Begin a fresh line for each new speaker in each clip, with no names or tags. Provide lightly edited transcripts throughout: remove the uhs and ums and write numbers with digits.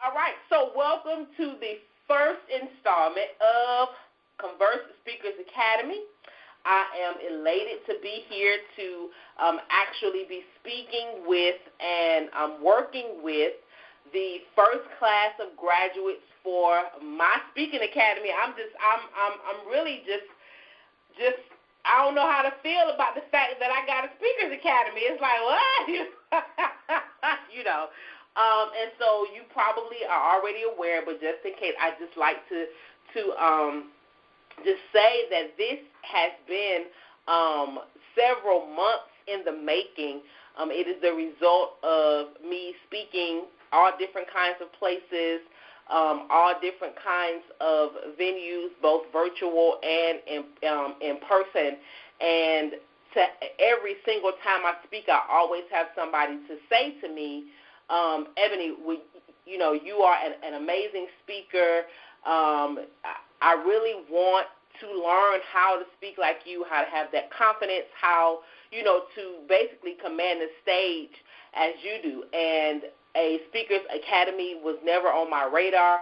All right, so welcome to the first installment of Converse Speakers Academy. I am elated to be here to actually be speaking with and working with the first class of graduates for my speaking academy. I'm really just I don't know how to feel about the fact that I got a speakers academy. It's like, what? you know. And so you probably are already aware, but just in case, I just like to just say that this has been several months in the making. It is the result of me speaking all different kinds of places, all different kinds of venues, both virtual and in person. And to every single time I speak, I always have somebody to say to me, Ebony, you are an amazing speaker. I really want to learn how to speak like you, how to have that confidence, how, to basically command the stage as you do. And a speakers academy was never on my radar,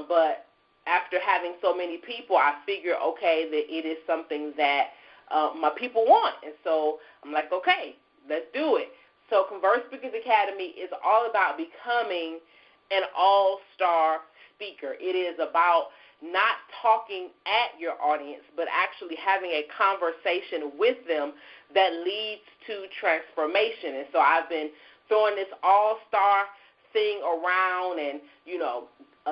but after having so many people, I figure, okay, that it is something that my people want. And so I'm like, okay, let's do it. So Converse Speakers Academy is all about becoming an all-star speaker. It is about not talking at your audience, but actually having a conversation with them that leads to transformation. And so I've been throwing this all-star thing around and,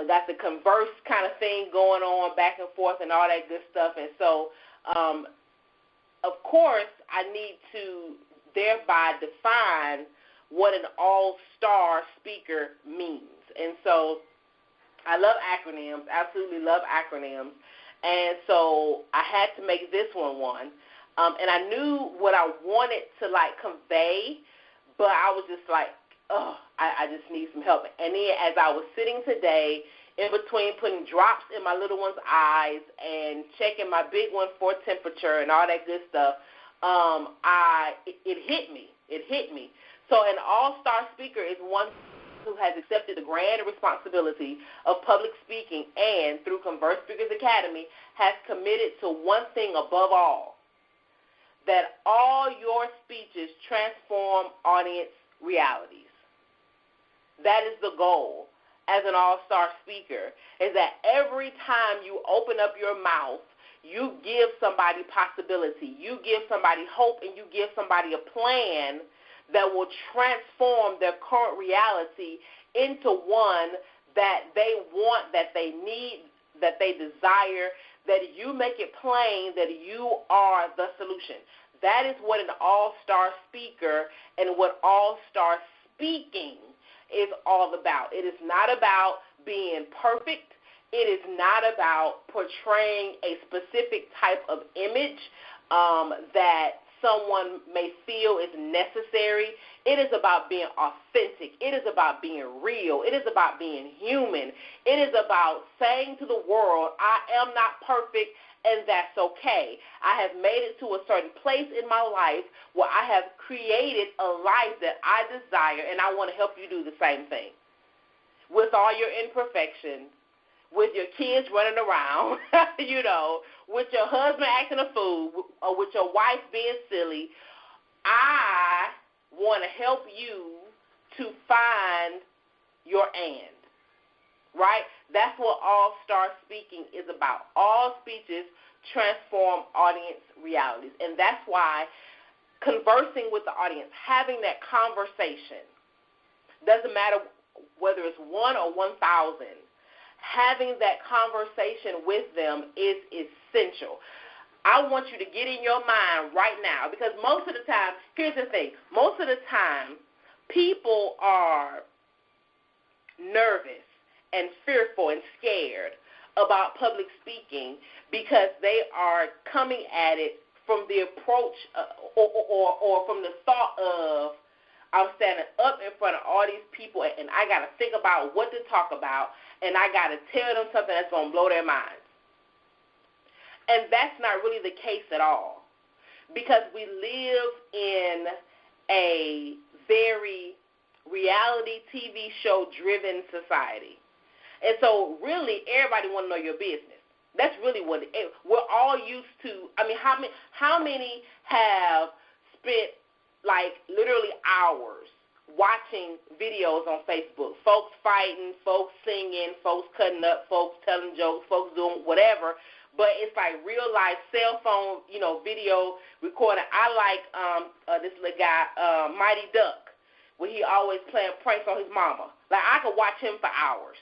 got the Converse kind of thing going on back and forth and all that good stuff. And so, of course, I need to thereby define what an all-star speaker means. And so I love acronyms, absolutely love acronyms. And so I had to make this one. And I knew what I wanted to, convey, but I was just like, I just need some help. And then as I was sitting today, in between putting drops in my little one's eyes and checking my big one for temperature and all that good stuff, it hit me. It hit me. So an all-star speaker is one who has accepted the grand responsibility of public speaking and, through Converse Speakers Academy, has committed to one thing above all, that all your speeches transform audience realities. That is the goal as an all-star speaker, is that every time you open up your mouth, you give somebody possibility, you give somebody hope, and you give somebody a plan that will transform their current reality into one that they want, that they need, that they desire, that you make it plain that you are the solution. That is what an all-star speaker and what all-star speaking is all about. It is not about being perfect. It is not about portraying a specific type of image that someone may feel is necessary. It is about being authentic. It is about being real. It is about being human. It is about saying to the world, I am not perfect, and that's okay. I have made it to a certain place in my life where I have created a life that I desire, and I want to help you do the same thing. With all your imperfections, with your kids running around, with your husband acting a fool, or with your wife being silly, I want to help you to find your and, right? That's what all-star speaking is about. All speeches transform audience realities, and that's why conversing with the audience, having that conversation, doesn't matter whether it's 1 or 1,000, having that conversation with them is essential. I want you to get in your mind right now, because most of the time, here's the thing, most of the time people are nervous and fearful and scared about public speaking because they are coming at it from the approach or from the thought of, I'm standing up in front of all these people and I got to think about what to talk about, and I got to tell them something that's going to blow their minds. And that's not really the case at all, because we live in a very reality TV show driven society. And so really everybody want to know your business. That's really what we're all used to. I mean, how many have spent like literally hours watching videos on Facebook, folks fighting, folks singing, folks cutting up, folks telling jokes, folks doing whatever, but it's like real life cell phone, video recording. I like this little guy, Mighty Duck, where he always playing pranks on his mama. Like I could watch him for hours.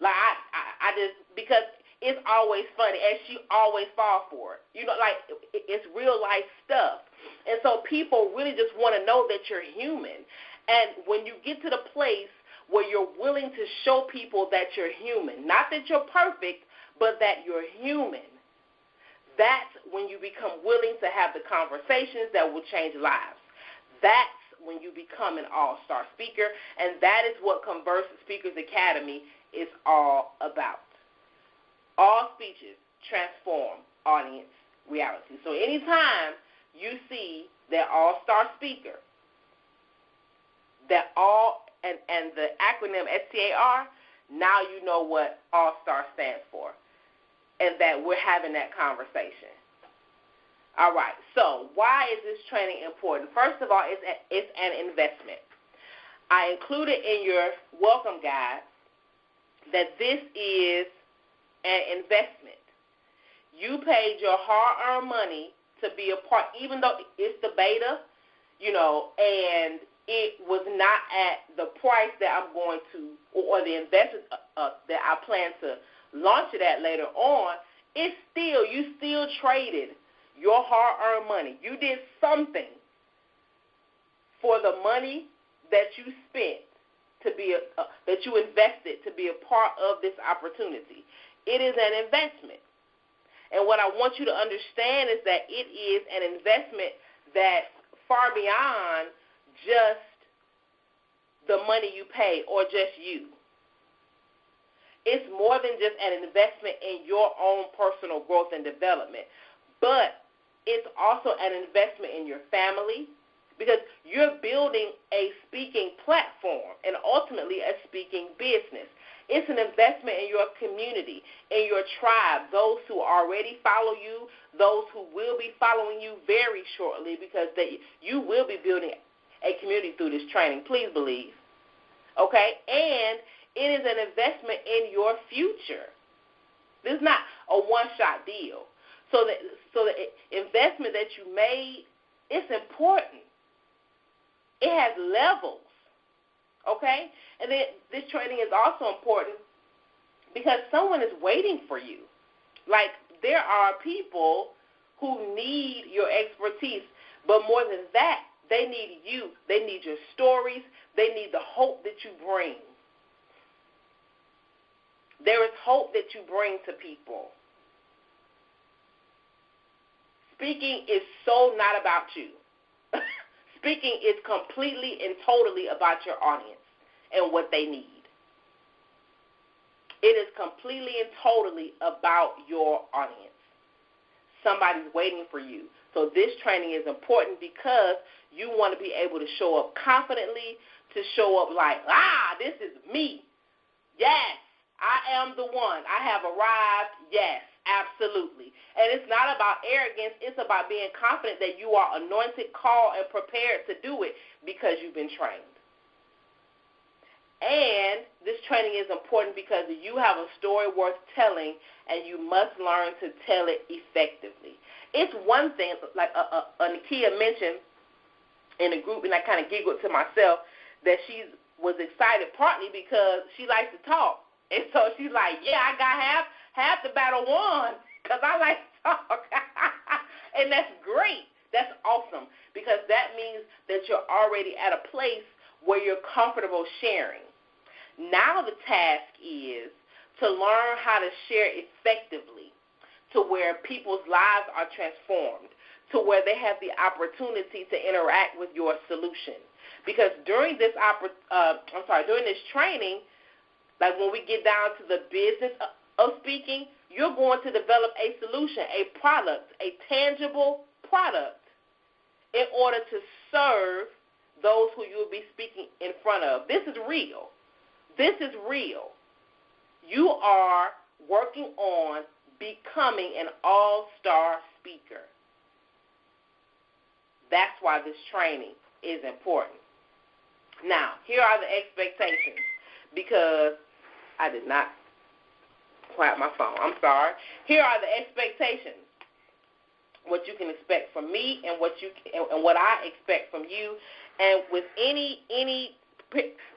Like I just, because it's always funny, and she always falls for it. Like it's real life stuff. And so people really just want to know that you're human. And when you get to the place where you're willing to show people that you're human, not that you're perfect, but that you're human, that's when you become willing to have the conversations that will change lives. That's when you become an all-star speaker, and that is what Converse Speakers Academy is all about. All speeches transform audience reality. So anytime you see that all-star speaker, that all and the acronym STAR, now you know what all-star stands for, and that we're having that conversation. All right, so why is this training important? First of all, it's an investment. I included in your welcome guide that this is an investment. You paid your hard-earned money to be a part, even though it's the beta, and it was not at the price that I'm going to, or the investment that I plan to launch it at later on. You still traded your hard-earned money. You did something for the money that you spent that you invested to be a part of this opportunity. It is an investment. And what I want you to understand is that it is an investment that's far beyond just the money you pay or just you. It's more than just an investment in your own personal growth and development, but it's also an investment in your family, because you're building a speaking platform and ultimately a speaking business. It's an investment in your community, in your tribe, those who already follow you, those who will be following you very shortly, because you will be building a community through this training. Please believe. Okay? And it is an investment in your future. This is not a one-shot deal. So the investment that you made, it's important. It has levels, okay? And then this training is also important because someone is waiting for you. Like, there are people who need your expertise, but more than that, they need you. They need your stories. They need the hope that you bring. There is hope that you bring to people. Speaking is so not about you. Speaking is completely and totally about your audience and what they need. It is completely and totally about your audience. Somebody's waiting for you. So this training is important because you want to be able to show up confidently, to show up like, this is me. Yes, I am the one. I have arrived. Yes, absolutely. And it's not about arrogance. It's about being confident that you are anointed, called, and prepared to do it because you've been trained. And this training is important because you have a story worth telling, and you must learn to tell it effectively. It's one thing, like Nakia mentioned in the group, and I kind of giggled to myself, that she was excited partly because she likes to talk. And so she's like, yeah, I got half the battle won because I like to talk. And that's great. That's awesome because that means that you're already at a place where you're comfortable sharing. Now the task is to learn how to share effectively to where people's lives are transformed, to where they have the opportunity to interact with your solution. Because during this training, like when we get down to the business of speaking, you're going to develop a solution, a product, a tangible product in order to serve those who you will be speaking in front of. This is real. This is real. You are working on becoming an all-star speaker. That's why this training is important. Now, here are the expectations, because I did not quiet my phone. I'm sorry. Here are the expectations. What you can expect from me and what I expect from you. And with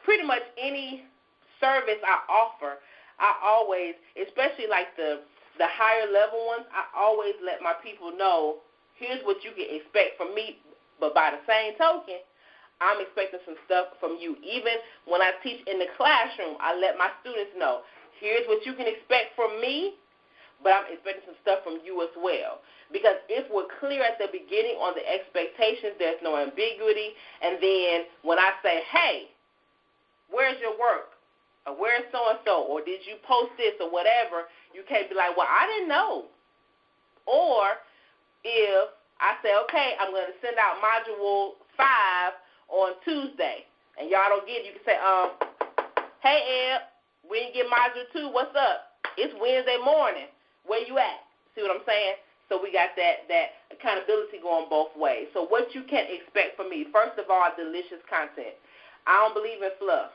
pretty much any service I offer, I always, especially like the higher level ones, I always let my people know, here's what you can expect from me. But by the same token, I'm expecting some stuff from you. Even when I teach in the classroom, I let my students know, here's what you can expect from me, but I'm expecting some stuff from you as well. Because if we're clear at the beginning on the expectations, there's no ambiguity. And then when I say, hey, where's your work? Or where's so-and-so? Or did you post this or whatever? You can't be like, well, I didn't know. Or if I say, okay, I'm going to send out Module 5 on Tuesday, and y'all don't get it, you can say, hey, Eb, we didn't get Module 2. What's up? It's Wednesday morning. Where you at? See what I'm saying? So we got that accountability going both ways. So what you can expect from me, first of all, delicious content. I don't believe in fluff.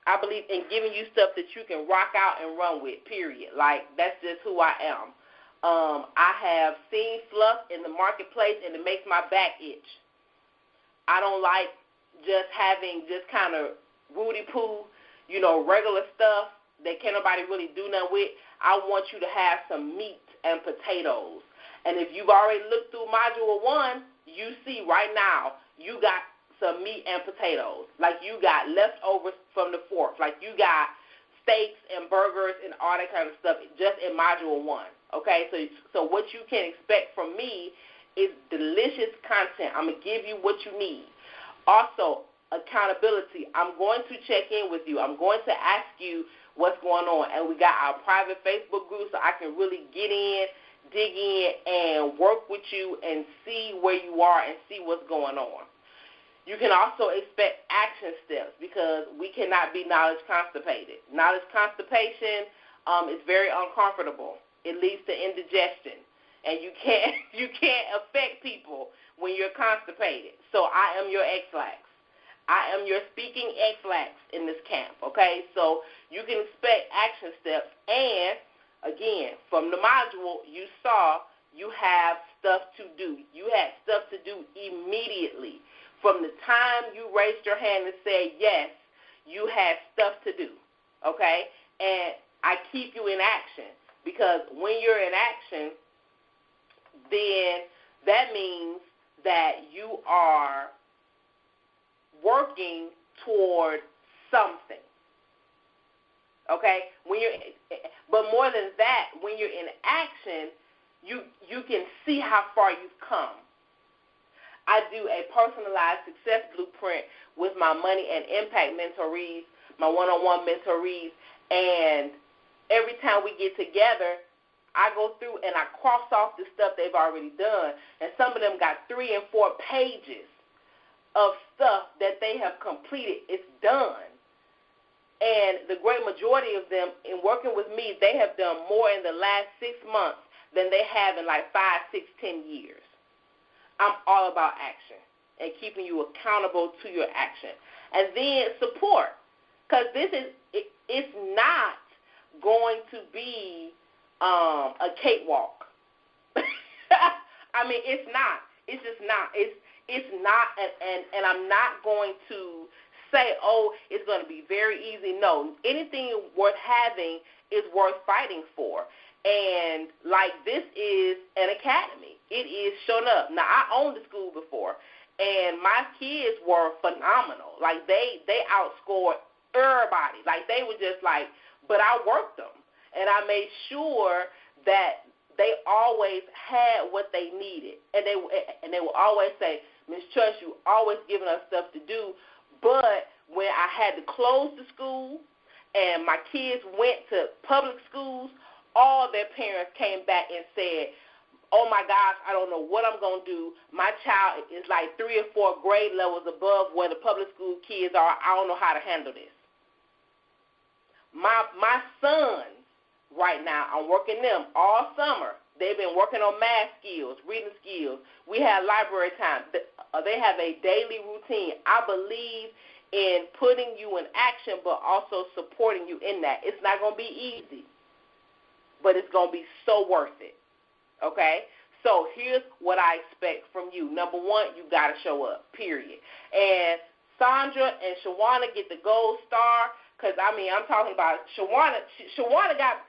I believe in giving you stuff that you can rock out and run with, period. Like, that's just who I am. I have seen fluff in the marketplace, and it makes my back itch. I don't like just having just kind of woody-poo, regular stuff that can't nobody really do nothing with. I want you to have some meat and potatoes. And if you've already looked through Module 1, you see right now you got some meat and potatoes. Like you got leftovers from the fork. Like you got steaks and burgers and all that kind of stuff just in Module 1. Okay, so what you can expect from me is delicious content. I'm going to give you what you need. Also, accountability. I'm going to check in with you. I'm going to ask you what's going on. And we got our private Facebook group so I can really get in, dig in, and work with you and see where you are and see what's going on. You can also expect action steps because we cannot be knowledge constipated. Knowledge constipation is very uncomfortable. It leads to indigestion. And you can't affect people when you're constipated. So I am your X-Lax. I am your speaking X-Lax in this camp, okay? So you can expect action steps. And, again, from the module, you saw you have stuff to do. You had stuff to do immediately. From the time you raised your hand and said yes, you had stuff to do, okay? And I keep you in action because when you're in action, then that means that you are working toward something, okay? But more than that, when you're in action, you can see how far you've come. I do a personalized success blueprint with my money and impact mentorees, my one-on-one mentorees, and every time we get together, I go through and I cross off the stuff they've already done, and some of them got 3 and 4 pages of stuff that they have completed. It's done. And the great majority of them, in working with me, they have done more in the last 6 months than they have in like 5, 6, 10 years. I'm all about action and keeping you accountable to your action. And then support, because it's not going to be a cakewalk. I mean, it's not. It's just not. It's not, and I'm not going to say, oh, it's going to be very easy. No, anything worth having is worth fighting for. And, like, this is an academy. It is shown up. Now, I owned the school before, and my kids were phenomenal. Like, they outscored everybody. Like, they were just like, but I worked them. And I made sure that they always had what they needed. And they will always say, Ms. Chush, you always giving us stuff to do. But when I had to close the school and my kids went to public schools, all their parents came back and said, oh, my gosh, I don't know what I'm going to do. My child is like 3 or 4 grade levels above where the public school kids are. I don't know how to handle this. My sons right now, I'm working them all summer. They've been working on math skills, reading skills. We have library time. They have a daily routine. I believe in putting you in action, but also supporting you in that. It's not going to be easy, but it's going to be so worth it, okay? So here's what I expect from you. Number one, you got to show up, period. And Sandra and Shawana get the gold star because, I mean, I'm talking about Shawana. Shawana got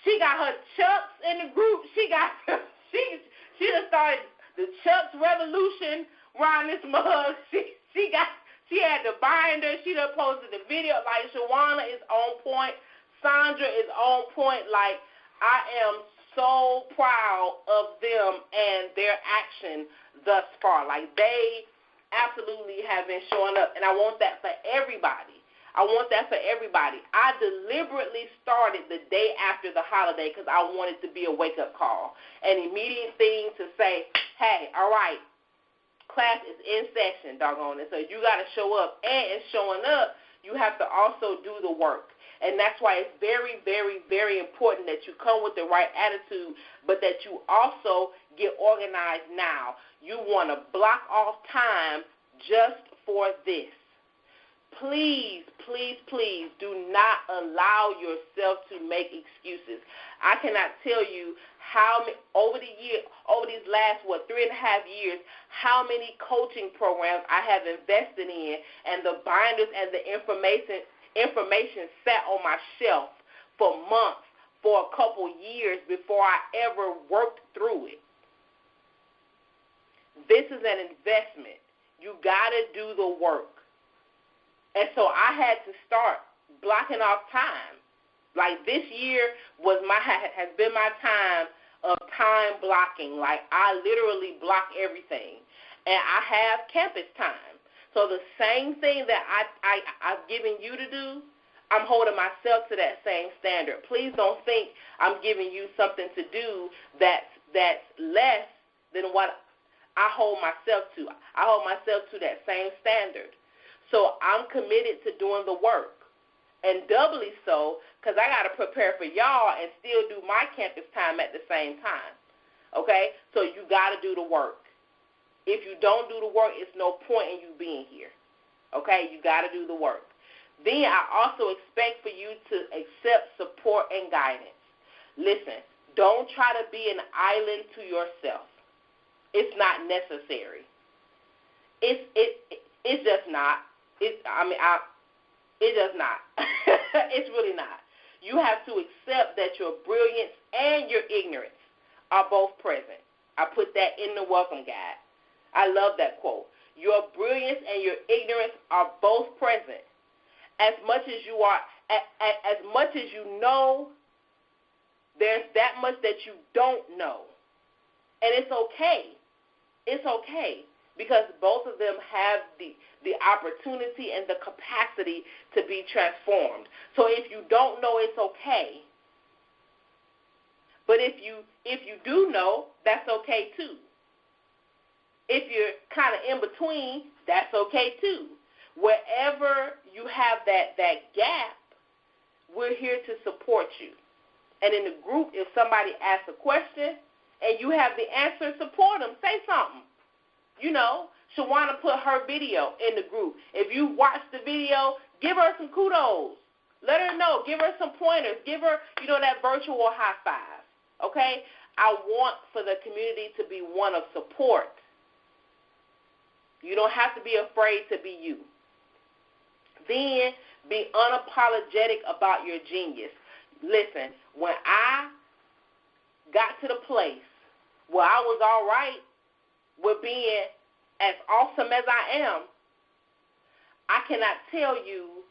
her Chucks in the group. She just started the Chucks revolution around this mug. She had the binder. She done posted the video. Like, Shawana is on point. Sandra is on point. Like, I am so proud of them and their action thus far. Like, they absolutely have been showing up, and I want that for everybody. I deliberately started the day after the holiday because I wanted to be a wake-up call, an immediate thing to say, hey, all right, class is in session, doggone it. So you got to show up, and in showing up, you have to also do the work. And that's why it's very, very, very important that you come with the right attitude, but that you also get organized now. You want to block off time just for this. Please, please, please do not allow yourself to make excuses. I cannot tell you how many, over these last, 3.5 years, how many coaching programs I have invested in, and the binders and the information sat on my shelf for months, for a couple years before I ever worked through it. This is an investment. You got to do the work. And so I had to start blocking off time. Like, this year has been my time of time blocking. Like, I literally block everything. And I have campus time. So the same thing that I've given you to do, I'm holding myself to that same standard. Please don't think I'm giving you something to do that's less than what I hold myself to. I hold myself to that same standard. So I'm committed to doing the work, and doubly so because I got to prepare for y'all and still do my campus time at the same time, okay? So you got to do the work. If you don't do the work, it's no point in you being here, okay? You got to do the work. Then I also expect for you to accept support and guidance. Listen, don't try to be an island to yourself. It's not necessary. It's just not. It does not. It's really not. You have to accept that your brilliance and your ignorance are both present. I put that in the welcome guide. I love that quote. Your brilliance and your ignorance are both present. As much as you know, there's that much that you don't know. And it's okay. It's okay. Because both of them have the opportunity and the capacity to be transformed. So if you don't know, it's okay. But if you do know, that's okay too. If you're kind of in between, that's okay too. Wherever you have that gap, we're here to support you. And in the group, if somebody asks a question and you have the answer, support them. Say something. You know, Shawana put her video in the group. If you watch the video, give her some kudos. Let her know. Give her some pointers. Give her, that virtual high five. Okay? I want for the community to be one of support. You don't have to be afraid to be you. Then be unapologetic about your genius. Listen, when I got to the place where I was all right with being as awesome as I am, I cannot tell you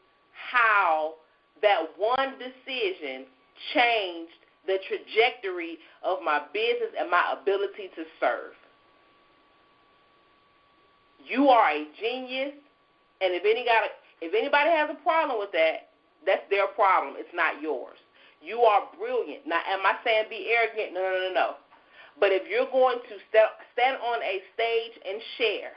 how that one decision changed the trajectory of my business and my ability to serve. You are a genius, and if anybody has a problem with that, that's their problem. It's not yours. You are brilliant. Now, am I saying be arrogant? No. But if you're going to stand on a stage and share,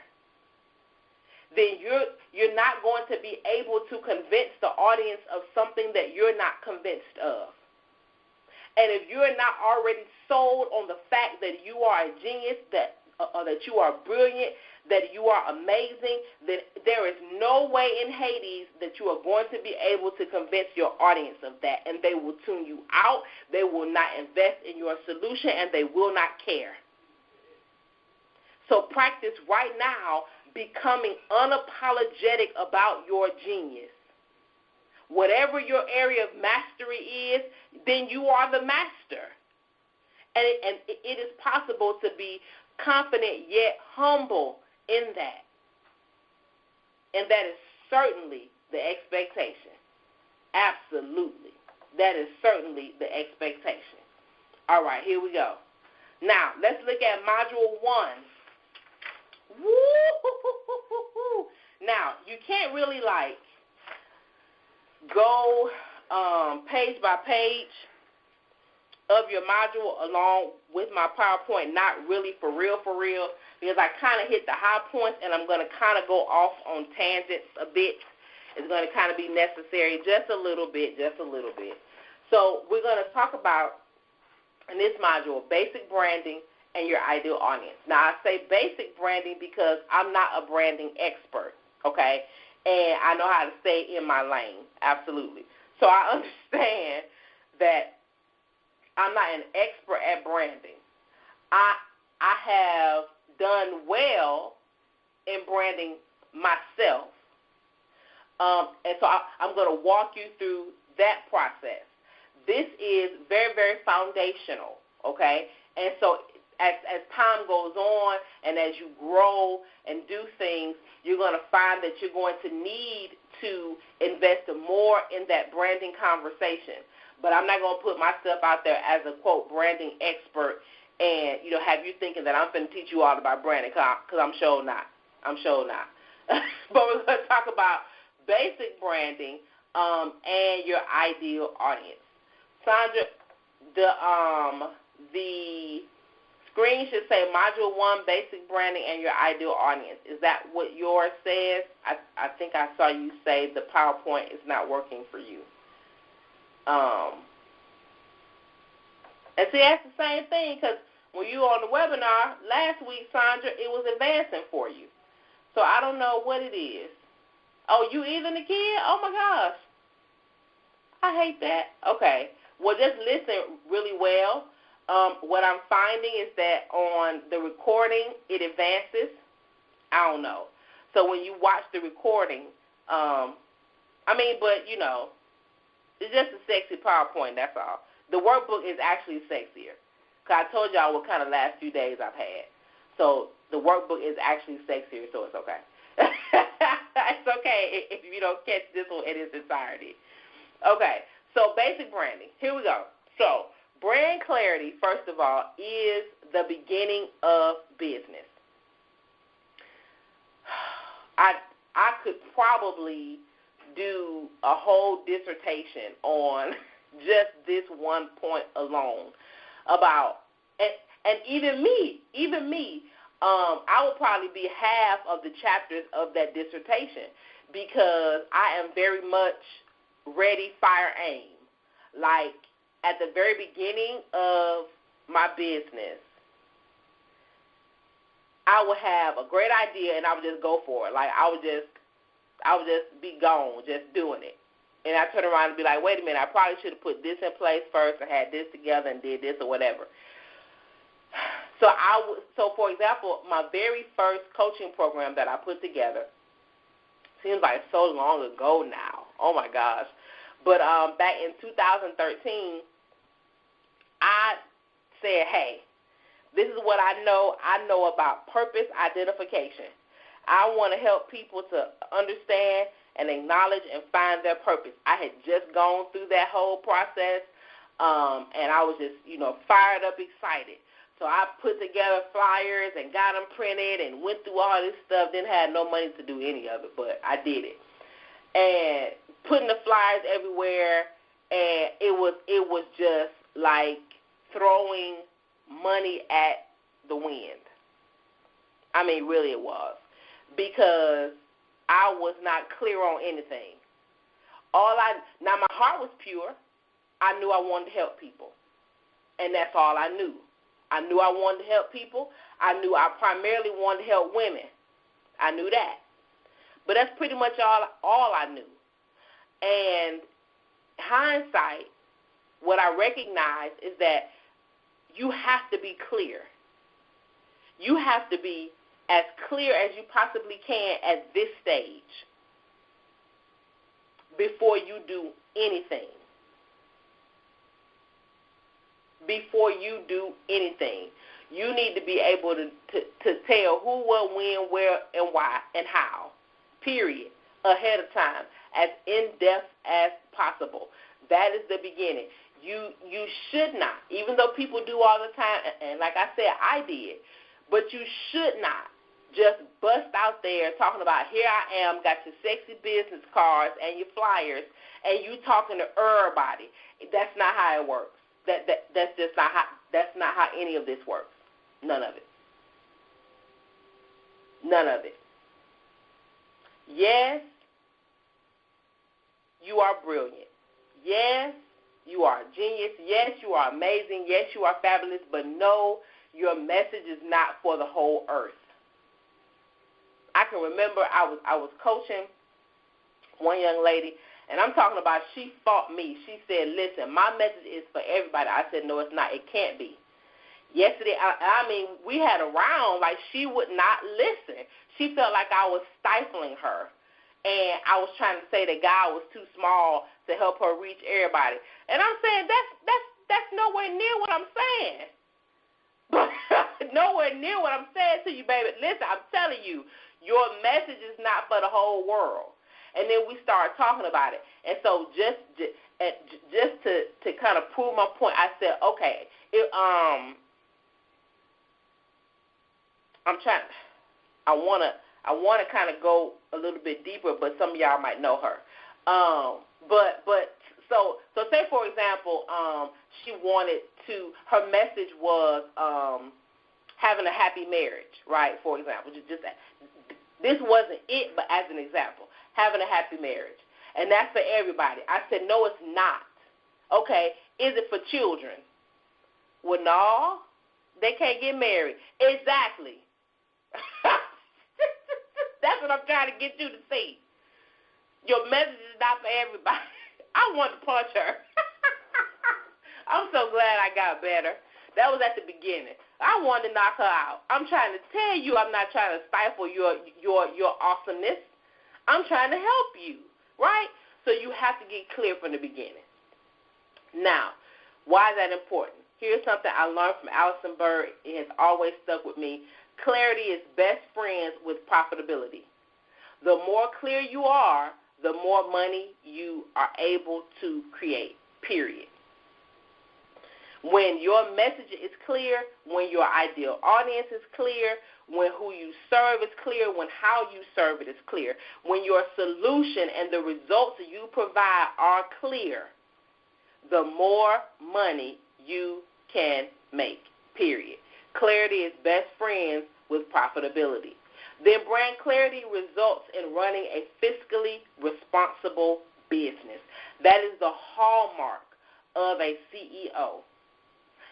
then you're not going to be able to convince the audience of something that you're not convinced of. And if you're not already sold on the fact that you are a genius, that you are brilliant, that you are amazing, then there is no way in Hades that you are going to be able to convince your audience of that. And they will tune you out. They will not invest in your solution, and they will not care. So practice right now becoming unapologetic about your genius. Whatever your area of mastery is, then you are the master. And it is possible to be confident yet humble in that. And that is certainly the expectation. Absolutely. That is certainly the expectation. All right, here we go. Now, let's look at Module 1. Woo! Now, you can't really, go page by page of your module along with my PowerPoint, not really for real, because I kind of hit the high points, and I'm going to kind of go off on tangents a bit. It's going to kind of be necessary just a little bit. So we're going to talk about, in this module, basic branding and your ideal audience. Now, I say basic branding because I'm not a branding expert, okay? And I know how to stay in my lane, absolutely. So I understand that I'm not an expert at branding. I have done well in branding myself, and so I'm going to walk you through that process. This is very, very foundational, okay? And so as time goes on and as you grow and do things, you're going to find that you're going to need to invest more in that branding conversation. But I'm not going to put myself out there as a, quote, branding expert and, have you thinking that I'm going to teach you all about branding, because I'm sure not. But we're going to talk about basic branding and your ideal audience. Sandra, the screen should say Module 1, Basic Branding and Your Ideal Audience. Is that what yours says? I think I saw you say the PowerPoint is not working for you. And see, that's the same thing, because when you were on the webinar last week, Sandra, it was advancing for you. So I don't know what it is. Oh, you either, Nakia? Oh, my gosh. I hate that. Okay. Well, just listen really well. What I'm finding is that on the recording, it advances. I don't know. So when you watch the recording, it's just a sexy PowerPoint, that's all. The workbook is actually sexier, because I told y'all what kind of last few days I've had. So the workbook is actually sexier, so it's okay. It's okay if you don't catch this one in its entirety. Okay, so basic branding. Here we go. So brand clarity, first of all, is the beginning of business. I could probably do a whole dissertation on just this one point alone about, and even me, I would probably be half of the chapters of that dissertation, because I am very much ready, fire, aim. Like, at the very beginning of my business, I would have a great idea and I would just go for it. Like, I would just be gone, just doing it. And I turn around and be like, wait a minute, I probably should have put this in place first and had this together and did this or whatever. So for example, my very first coaching program that I put together, seems like so long ago now. Oh my gosh. But back in 2013, I said, hey, this is what I know. I know about purpose identification. I want to help people to understand and acknowledge and find their purpose. I had just gone through that whole process, and I was just, fired up, excited. So I put together flyers and got them printed and went through all this stuff. Didn't have no money to do any of it, but I did it. And putting the flyers everywhere, and it was just like throwing money at the wind. I mean, really it was, because I was not clear on anything. Now my heart was pure. I knew I wanted to help people, and that's all I knew. I knew I wanted to help people. I knew I primarily wanted to help women. I knew that. But that's pretty much all I knew. And hindsight, what I recognize is that you have to be clear. You have to be as clear as you possibly can at this stage before you do anything. Before you do anything, you need to be able to tell who, what, when, where, and why, and how, period, ahead of time, as in-depth as possible. That is the beginning. You should not, even though people do all the time, and like I said, I did, but you should not just bust out there talking about, here I am, got your sexy business cards and your flyers, and you talking to everybody. That's not how it works. That's just not how any of this works. None of it. None of it. Yes, you are brilliant. Yes, you are a genius. Yes, you are amazing. Yes, you are fabulous. But no, your message is not for the whole earth. I can remember I was coaching one young lady, and I'm talking about she fought me. She said, listen, my message is for everybody. I said, no, it's not. It can't be. Yesterday, we had a round like she would not listen. She felt like I was stifling her, and I was trying to say that God was too small to help her reach everybody. And I'm saying that's nowhere near what I'm saying. Nowhere near what I'm saying to you, baby. Listen, I'm telling you, your message is not for the whole world. And then we started talking about it. And so just to kind of prove my point, I said, okay, I want to kind of go a little bit deeper, but some of y'all might know her. So say, for example, she wanted to, her message was having a happy marriage, right, for example. Just this wasn't it, but as an example, having a happy marriage. And that's for everybody. I said, no, it's not. Okay, is it for children? Well, no, they can't get married. Exactly. That's what I'm trying to get you to see. Your message is not for everybody. I want to punch her. I'm so glad I got better. That was at the beginning. I wanted to knock her out. I'm trying to tell you, I'm not trying to stifle your awesomeness. I'm trying to help you, right? So you have to get clear from the beginning. Now, why is that important? Here's something I learned from Allison Bird. It has always stuck with me. Clarity is best friends with profitability. The more clear you are, the more money you are able to create, period. When your message is clear, when your ideal audience is clear, when who you serve is clear, when how you serve it is clear, when your solution and the results you provide are clear, the more money you can make, period. Clarity is best friends with profitability. Then brand clarity results in running a fiscally responsible business. That is the hallmark of a CEO,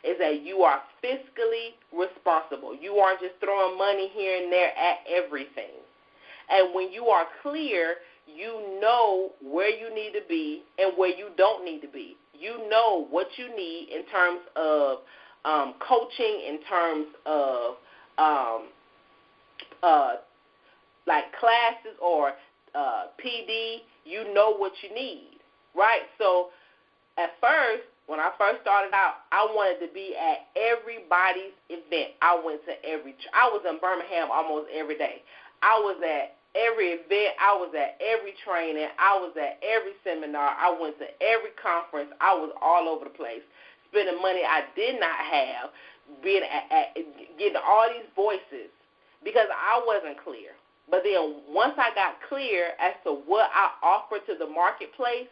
is that you are fiscally responsible. You aren't just throwing money here and there at everything. And when you are clear, you know where you need to be and where you don't need to be. You know what you need in terms of coaching, in terms of like classes or PD. You know what you need, right? So at first, when I first started out, I wanted to be at everybody's event. I was in Birmingham almost every day. I was at every event. I was at every training. I was at every seminar. I went to every conference. I was all over the place, spending money I did not have, getting all these voices because I wasn't clear. But then once I got clear as to what I offered to the marketplace,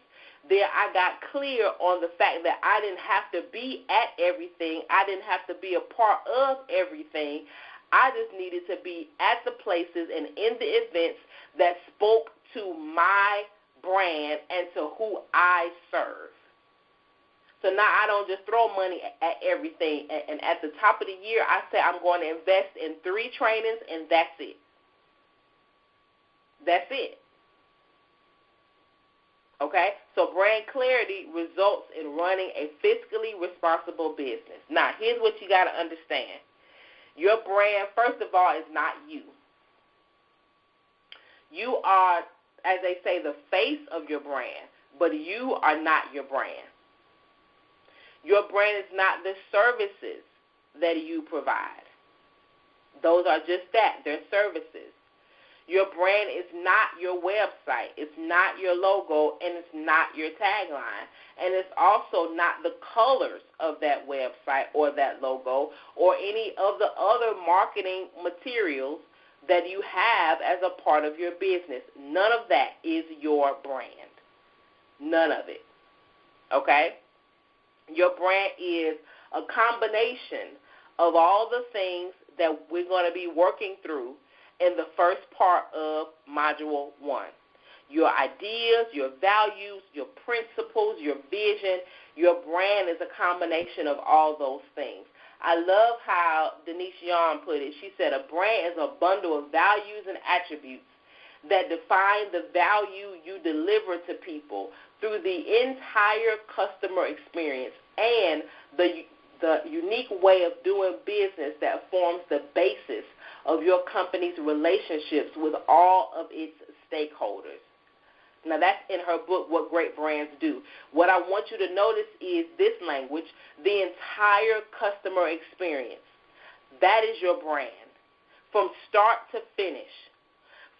There I got clear on the fact that I didn't have to be at everything. I didn't have to be a part of everything. I just needed to be at the places and in the events that spoke to my brand and to who I serve. So now I don't just throw money at everything. And at the top of the year, I say I'm going to invest in 3 trainings, and that's it. That's it. Okay? So brand clarity results in running a fiscally responsible business. Now, here's what you got to understand. Your brand, first of all, is not you. You are, as they say, the face of your brand, but you are not your brand. Your brand is not the services that you provide. Those are just that. They're services. Your brand is not your website. It's not your logo, and it's not your tagline. And it's also not the colors of that website or that logo or any of the other marketing materials that you have as a part of your business. None of that is your brand. None of it. Okay? Your brand is a combination of all the things that we're going to be working through in the first part of Module 1. Your ideas, your values, your principles, your vision, your brand is a combination of all those things. I love how Denise Young put it. She said a brand is a bundle of values and attributes that define the value you deliver to people through the entire customer experience and the unique way of doing business that forms the basis of your company's relationships with all of its stakeholders. Now, that's in her book, What Great Brands Do. What I want you to notice is this language, the entire customer experience. That is your brand. From start to finish,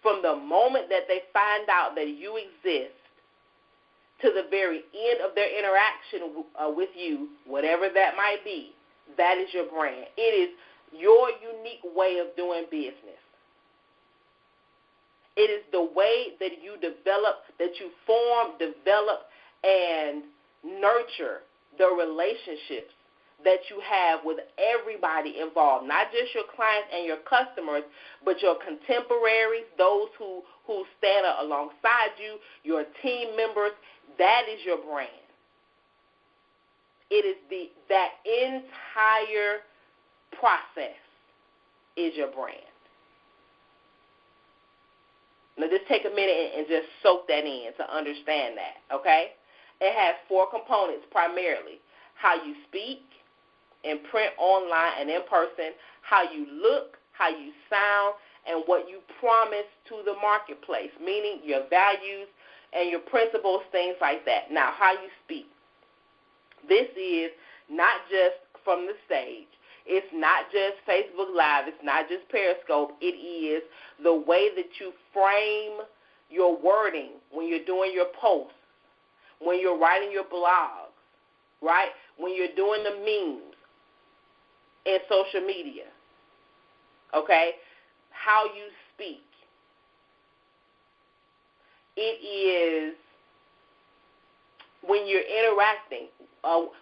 from the moment that they find out that you exist to the very end of their interaction with you, whatever that might be, that is your brand. It is your unique way of doing business. It is the way that you develop, that you form, develop, and nurture the relationships that you have with everybody involved, not just your clients and your customers, but your contemporaries, those who stand alongside you, your team members. That is your brand. It is that entire process is your brand. Now, just take a minute and just soak that in to understand that, okay? It has 4 components primarily: how you speak, in print, online, and in person, how you look, how you sound, and what you promise to the marketplace, meaning your values and your principles, things like that. Now, how you speak. This is not just from the stage. It's not just Facebook Live. It's not just Periscope. It is the way that you frame your wording when you're doing your posts, when you're writing your blogs, right? When you're doing the memes in social media, okay? How you speak. It is when you're interacting,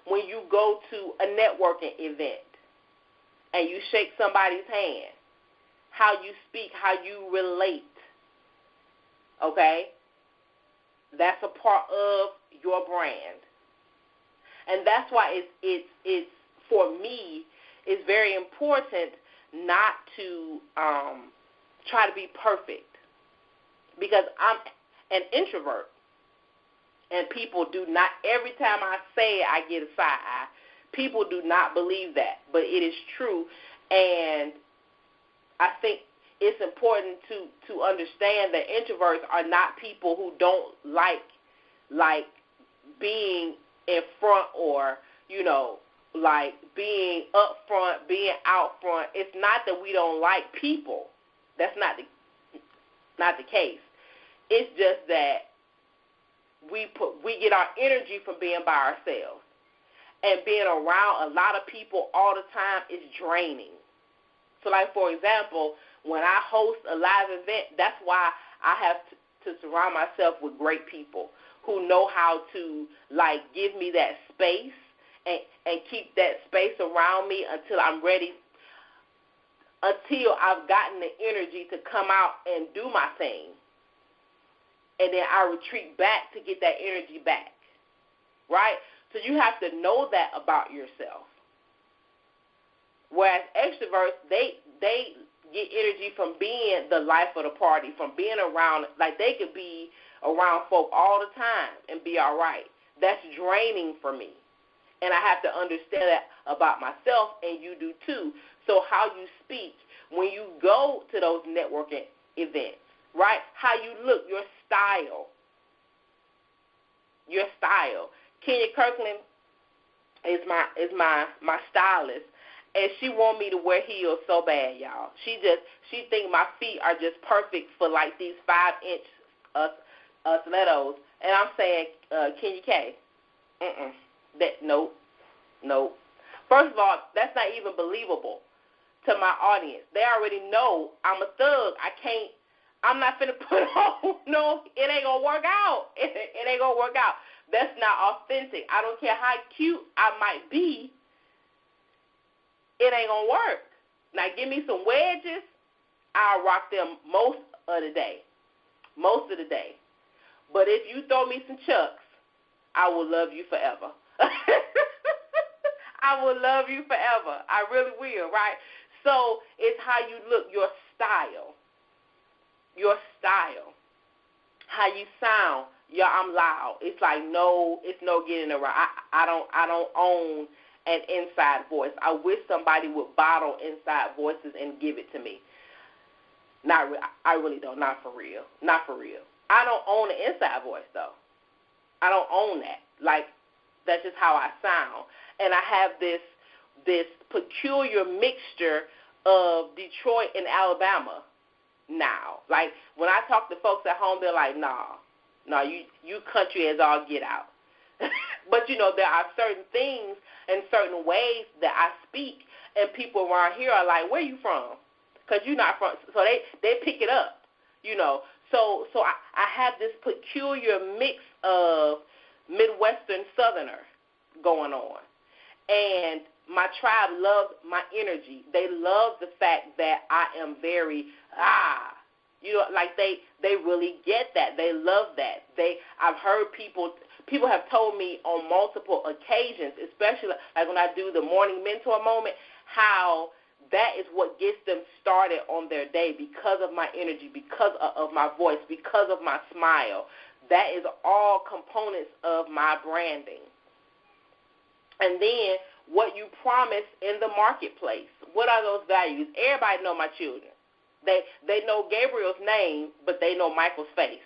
when you go to a networking event and you shake somebody's hand, how you speak, how you relate, okay? That's a part of your brand. And that's why it's for me, it's very important not to try to be perfect, because I'm an introvert, and people do not, every time I say it, I get a side eye. People do not believe that, but it is true, and I think it's important to understand that introverts are not people who don't like being in front or, like being up front, being out front. It's not that we don't like people. That's not the case. It's just that we get our energy from being by ourselves. And being around a lot of people all the time is draining. So, like, for example, when I host a live event, that's why I have to surround myself with great people who know how to, like, give me that space and keep that space around me until I'm ready, until I've gotten the energy to come out and do my thing. And then I retreat back to get that energy back, right? So you have to know that about yourself. Whereas extroverts, they get energy from being the life of the party, from being around, like they could be around folk all the time and be all right. That's draining for me. And I have to understand that about myself, and you do too. So how you speak, when you go to those networking events, right? How you look, your style. Your style. Kenya Kirkland is my stylist, and she want me to wear heels so bad, y'all. She think my feet are just perfect for like these 5-inch stilettos, and I'm saying, Kenya K, nope. First of all, that's not even believable to my audience. They already know I'm a thug. I'm not finna put on, no, it ain't gonna work out. It ain't gonna work out. That's not authentic. I don't care how cute I might be, it ain't gonna work. Now give me some wedges, I'll rock them most of the day. But if you throw me some Chucks, I will love you forever. I will love you forever. I really will, right? So it's how you look, your style. How you sound. Yeah, I'm loud. It's like it's no getting around. I don't own an inside voice. I wish somebody would bottle inside voices and give it to me. I really don't. Not for real. I don't own an inside voice though. I don't own that. Like, that's just how I sound. And I have this peculiar mixture of Detroit and Alabama now. Like, when I talk to folks at home, they're like, nah, you country as all get out. But, there are certain things and certain ways that I speak, and people around here are like, where you from? Because you're not from. So they pick it up, So I have this peculiar mix of Midwestern Southerner going on. And my tribe loves my energy. They love the fact that I am very, like they really get that. They love that. I've heard people have told me on multiple occasions, especially like when I do the morning mentor moment, how that is what gets them started on their day because of my energy, because of my voice, because of my smile. That is all components of my branding. And then what you promise in the marketplace. What are those values? Everybody know my children. They know Gabriel's name, but they know Michael's face.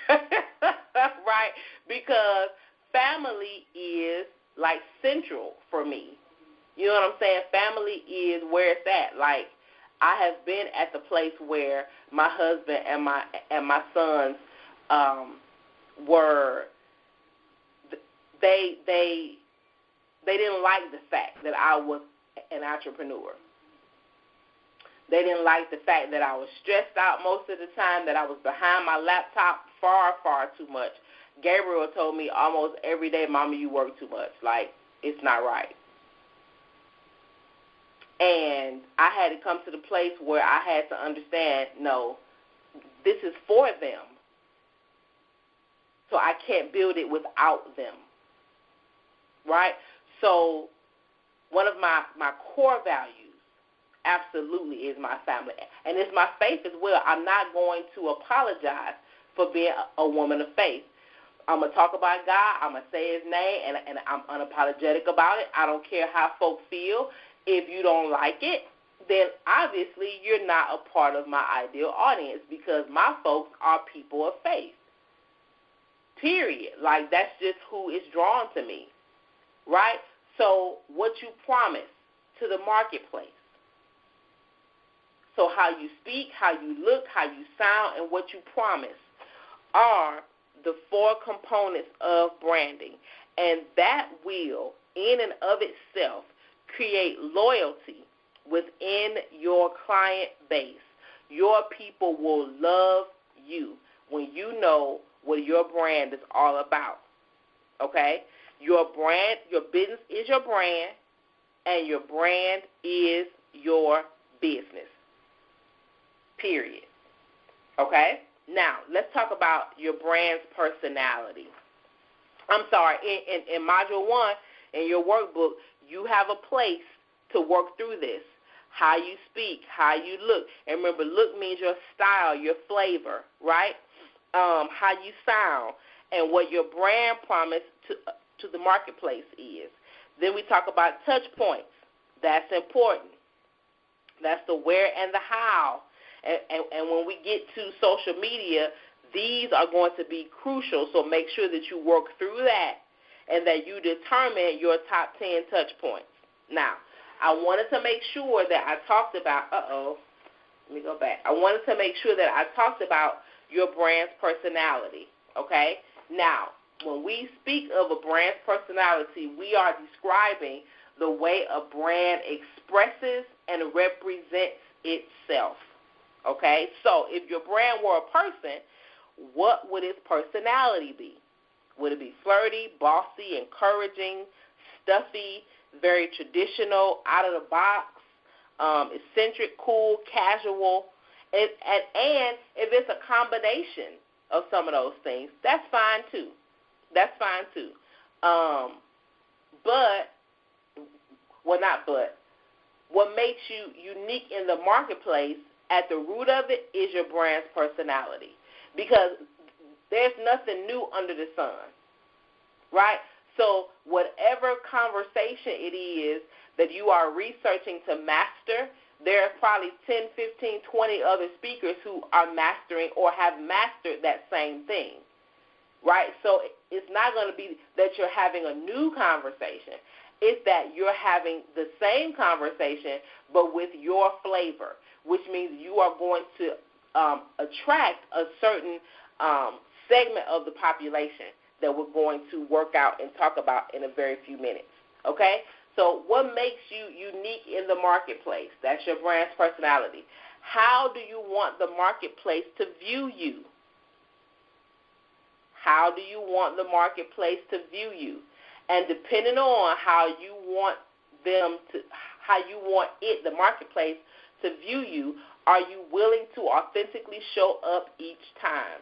Right? Because family is like central for me. You know what I'm saying? Family is where it's at. Like, I have been at the place where my husband and my sons were. They didn't like the fact that I was an entrepreneur. They didn't like the fact that I was stressed out most of the time, that I was behind my laptop far, far too much. Gabriel told me almost every day, Mama, you work too much. Like, it's not right. And I had to come to the place where I had to understand, no, this is for them. So I can't build it without them. Right? So one of my core values absolutely is my family. And it's my faith as well. I'm not going to apologize for being a woman of faith. I'm going to talk about God. I'm going to say his name, and I'm unapologetic about it. I don't care how folks feel. If you don't like it, then obviously you're not a part of my ideal audience, because my folks are people of faith. Period. Like, that's just who is drawn to me. Right? So what you promise to the marketplace. So how you speak, how you look, how you sound, and what you promise are the 4 components of branding. And that will, in and of itself, create loyalty within your client base. Your people will love you when you know what your brand is all about, okay? Your brand, your business is your brand, and your brand is your business, period, okay? Now, let's talk about your brand's personality. I'm sorry, in Module 1, in your workbook, you have a place to work through this, how you speak, how you look. And remember, look means your style, your flavor, right? How you sound, and what your brand promise to the marketplace is. Then we talk about touch points. That's important. That's the where and the how. And when we get to social media, these are going to be crucial, so make sure that you work through that and that you determine your top 10 touch points. Now, I wanted to make sure that I talked about, let me go back. I wanted to make sure that I talked about your brand's personality, okay? Now, when we speak of a brand's personality, we are describing the way a brand expresses and represents itself, okay? So if your brand were a person, what would its personality be? Would it be flirty, bossy, encouraging, stuffy, very traditional, out of the box, eccentric, cool, casual? And if it's a combination of some of those things, that's fine too. That's fine too. What makes you unique in the marketplace, at the root of it, is your brand's personality. Because there's nothing new under the sun, right? So whatever conversation it is that you are researching to master, there are probably 10, 15, 20 other speakers who are mastering or have mastered that same thing, right? So it's not going to be that you're having a new conversation. It's that you're having the same conversation but with your flavor, which means you are going to attract a certain segment of the population that we're going to work out and talk about in a very few minutes, okay? So what makes you unique in the marketplace? That's your brand's personality. How do you want the marketplace to view you? How do you want the marketplace to view you? And depending on how you want the marketplace to view you, are you willing to authentically show up each time?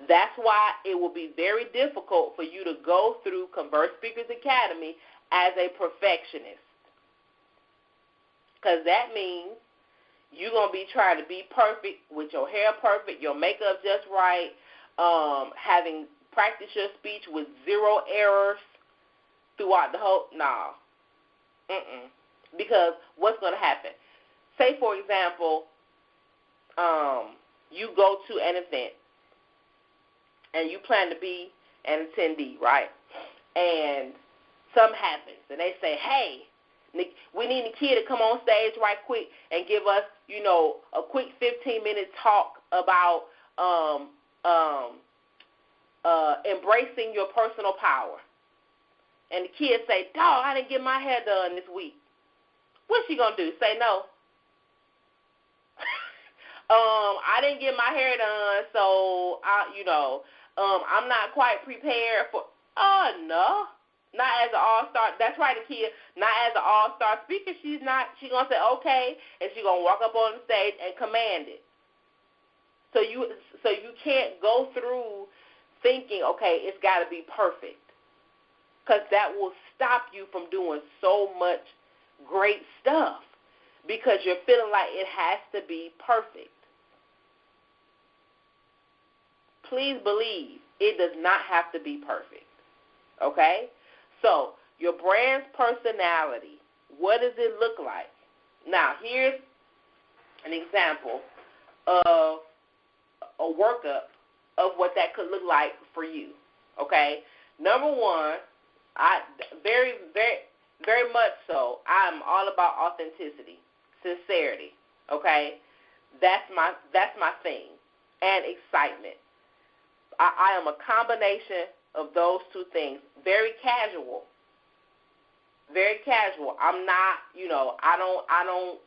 That's why it will be very difficult for you to go through Converse Speakers Academy as a perfectionist, because that means you're going to be trying to be perfect with your hair perfect, your makeup just right, having practiced your speech with 0 errors throughout the whole, because what's going to happen? Say, for example, you go to an event and you plan to be an attendee, right? And something happens, and they say, hey, we need a kid to come on stage right quick and give us, a quick 15-minute talk about embracing your personal power. And the kid say, dog, I didn't get my hair done this week. What's she going to do? Say no? I didn't get my hair done, so, I'm not quite prepared for, no. Not as an all-star. That's right, the kid. Not as an all-star speaker. She's going to say, okay, and she's going to walk up on the stage and command it. So you can't go through thinking, okay, it's got to be perfect, because that will stop you from doing so much great stuff, because you're feeling like it has to be perfect. Please believe it does not have to be perfect, okay? So your brand's personality, what does it look like? Now, here's an example of a workup of what that could look like for you, okay? Number one, very, very, very much so, I'm all about authenticity, sincerity, okay? That's my thing, and excitement. I am a combination of those two things. Very casual. Very casual. I'm not, I don't,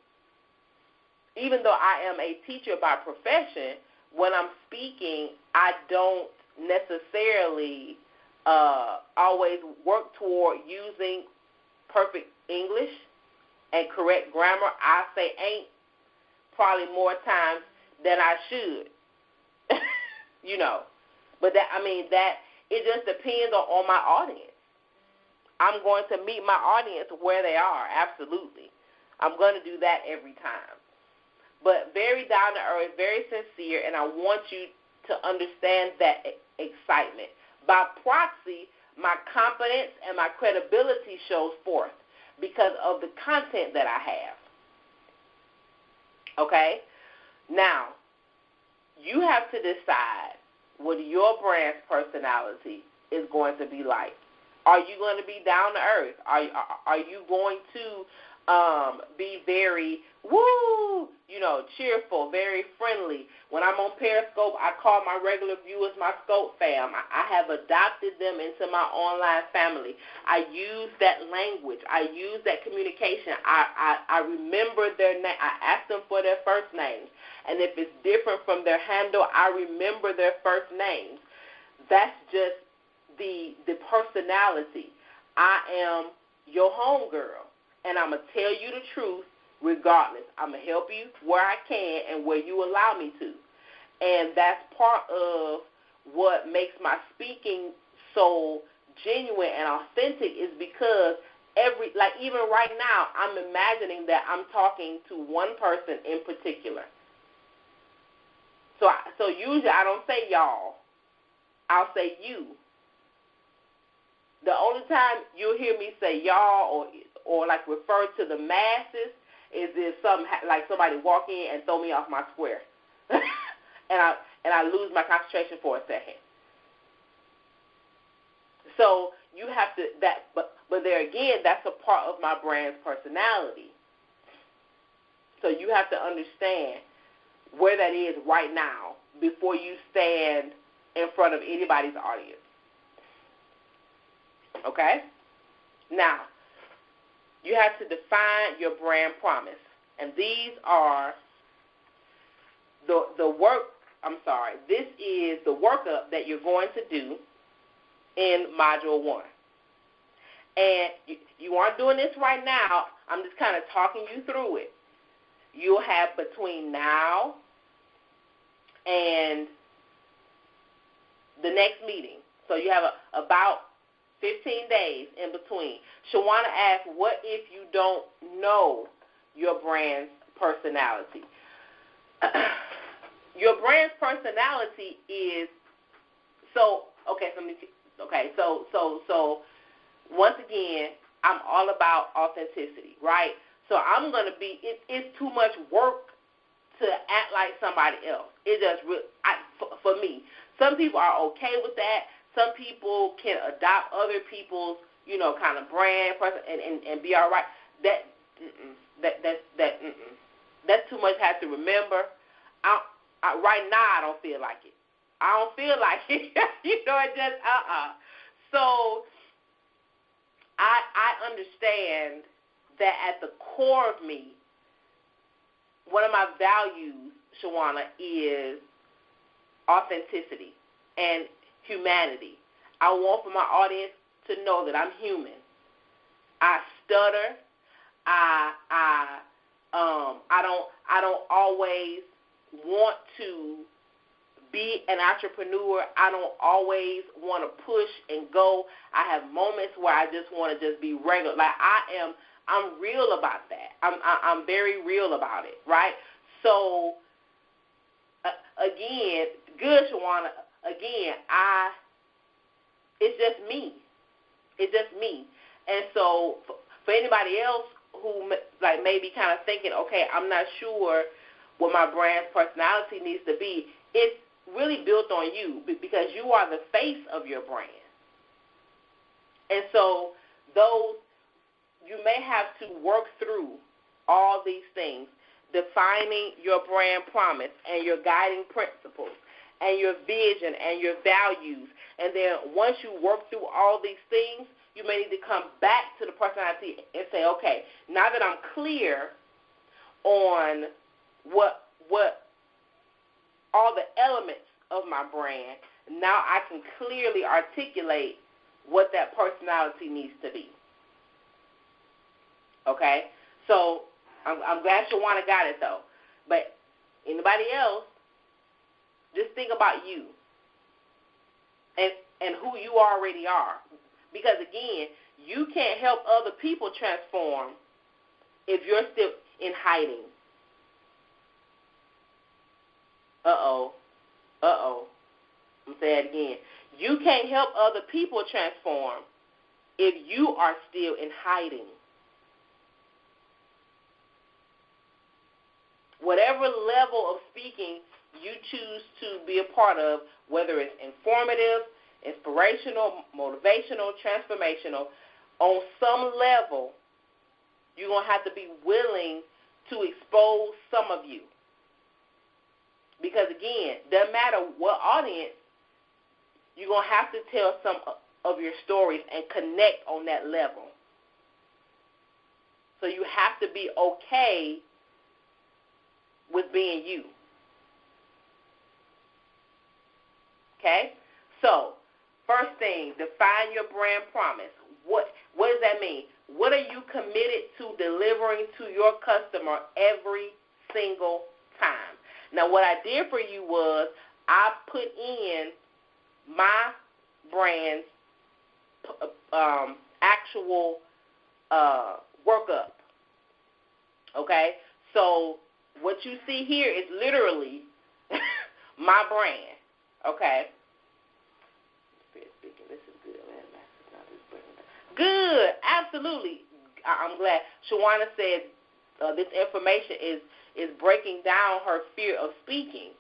even though I am a teacher by profession, when I'm speaking, I don't necessarily always work toward using perfect English and correct grammar. I say ain't probably more times than I should, you know. But that it just depends on my audience. I'm going to meet my audience where they are, absolutely. I'm going to do that every time. But very down to earth, very sincere, and I want you to understand that excitement. By proxy, my confidence and my credibility shows forth because of the content that I have. Okay? Now, you have to decide what your brand's personality is going to be like. Are you going to be down to earth? Are you going to be very, cheerful, very friendly? When I'm on Periscope, I call my regular viewers my Scope fam. I have adopted them into my online family. I use that language. I use that communication. I remember their name. I ask them for their first names. And if it's different from their handle, I remember their first names. That's just the personality. I am your homegirl, and I'm going to tell you the truth regardless. I'm going to help you where I can and where you allow me to. And that's part of what makes my speaking so genuine and authentic is because even right now, I'm imagining that I'm talking to one person in particular. So usually I don't say y'all. I'll say you. The only time you'll hear me say y'all or like refer to the masses is if somebody walk in and throw me off my square, and I lose my concentration for a second. So you have to but there again, that's a part of my brand's personality. So you have to understand where that is right now before you stand in front of anybody's audience. Okay? Now, you have to define your brand promise. And these are this is the workup that you're going to do in Module 1. And you aren't doing this right now. I'm just kind of talking you through it. You'll have between now and the next meeting. So you have about 15 days in between. Shawana asked, what if you don't know your brand's personality? Your brand's personality is so once again, I'm all about authenticity, right? So I'm going to be, it's too much work to act like somebody else. It just, for me, some people are okay with that. Some people can adopt other people's, kind of brand and be all right. That's too much I have to remember. Right now, I don't feel like it. I don't feel like it. It just, So I understand that at the core of me, one of my values, Shawana, is authenticity and humanity. I want for my audience to know that I'm human. I stutter. I don't always want to be an entrepreneur. I don't always want to push and go. I have moments where I just want to just be regular. Like I'm real about that. I'm very real about it, right? So again, good, Shawana. Again, it's just me. It's just me. And so for anybody else who may be kind of thinking, okay, I'm not sure what my brand's personality needs to be, it's really built on you because you are the face of your brand. And so you may have to work through all these things, defining your brand promise and your guiding principles and your vision and your values. And then once you work through all these things, you may need to come back to the personality and say, okay, now that I'm clear on what all the elements of my brand, now I can clearly articulate what that personality needs to be. Okay? So I'm glad Shawana got it, though. But anybody else, just think about you and who you already are. Because, again, you can't help other people transform if you're still in hiding. Uh-oh. I'm going to say it again. You can't help other people transform if you are still in hiding. Whatever level of speaking you choose to be a part of, whether it's informative, inspirational, motivational, transformational, on some level, you're going to have to be willing to expose some of you. Because, again, doesn't matter what audience, you're going to have to tell some of your stories and connect on that level. So you have to be okay with being you. Okay? So, first thing, define your brand promise. What does that mean? What are you committed to delivering to your customer every single time? Now, what I did for you was I put in my brand's actual workup. Okay? So, what you see here is literally my brand. Okay? This is good, man. Good. Absolutely. I'm glad. Shawana said this information is breaking down her fear of speaking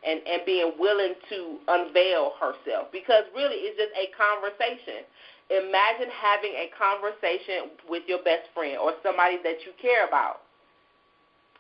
and being willing to unveil herself, because really it's just a conversation. Imagine having a conversation with your best friend or somebody that you care about.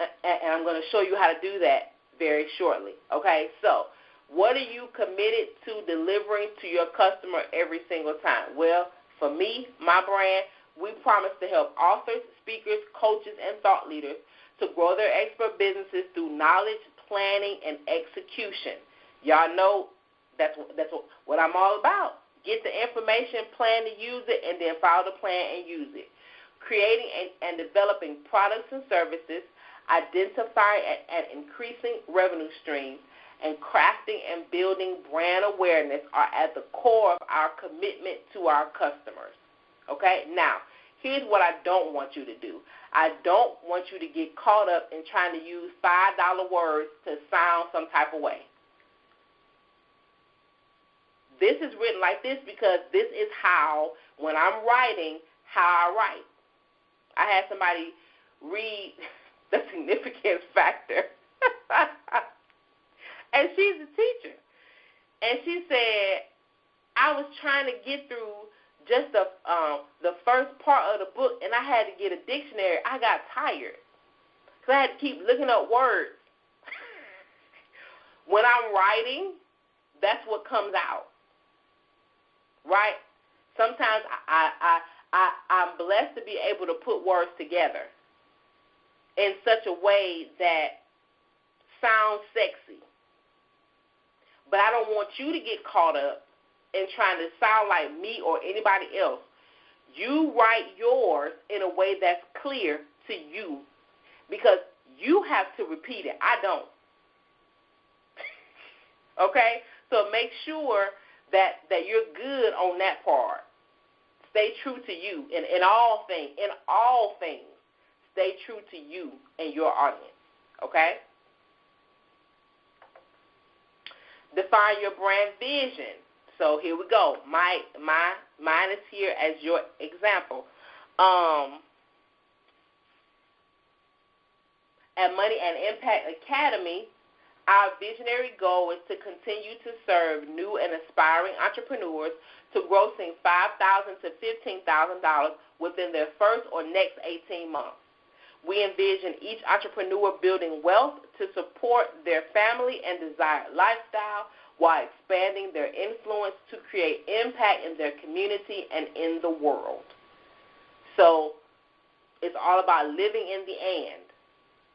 And I'm going to show you how to do that very shortly. Okay, so what are you committed to delivering to your customer every single time? Well, for me, my brand, we promise to help authors, speakers, coaches, and thought leaders to grow their expert businesses through knowledge, planning, and execution. Y'all know that's what I'm all about. Get the information, plan to use it, and then follow the plan and use it. Creating and developing products and services, identifying and increasing revenue streams, and crafting and building brand awareness are at the core of our commitment to our customers. Okay? Now, here's what I don't want you to do. I don't want you to get caught up in trying to use $5 words to sound some type of way. This is written like this because this is how, when I'm writing, how I write. I had somebody read the significance factor. And she's a teacher. And she said, I was trying to get through just the first part of the book, and I had to get a dictionary. I got tired because I had to keep looking up words. When I'm writing, that's what comes out, right? Sometimes I'm blessed to be able to put words together in such a way that sounds sexy. But I don't want you to get caught up in trying to sound like me or anybody else. You write yours in a way that's clear to you because you have to repeat it. I don't. Okay? So make sure that you're good on that part. Stay true to you in all things. In all things, stay true to you and your audience. Okay? Define your brand vision. So here we go. Mine is here as your example. At Money and Impact Academy, our visionary goal is to continue to serve new and aspiring entrepreneurs to grossing $5,000 to $15,000 within their first or next 18 months. We envision each entrepreneur building wealth to support their family and desired lifestyle while expanding their influence to create impact in their community and in the world. So it's all about living in the and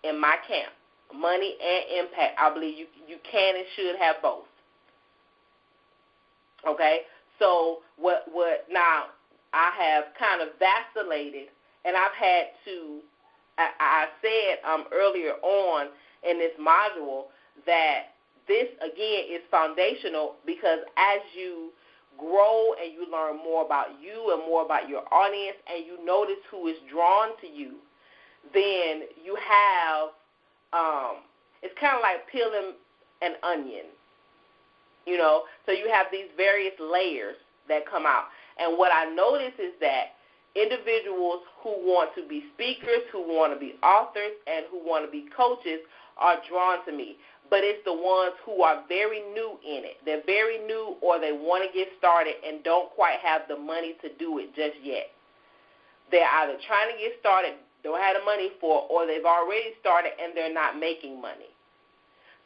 in my camp, money and impact. I believe you can and should have both. Okay? So now I have kind of vacillated, and I've had to, I said earlier on in this module that this, again, is foundational, because as you grow and you learn more about you and more about your audience, and you notice who is drawn to you, then you have, it's kind of like peeling an onion, you know. So you have these various layers that come out. And what I notice is that individuals who want to be speakers, who want to be authors, and who want to be coaches are drawn to me. But it's the ones who are very new in it. They're very new, or they want to get started and don't quite have the money to do it just yet. They're either trying to get started, don't have the money for it, or they've already started and they're not making money.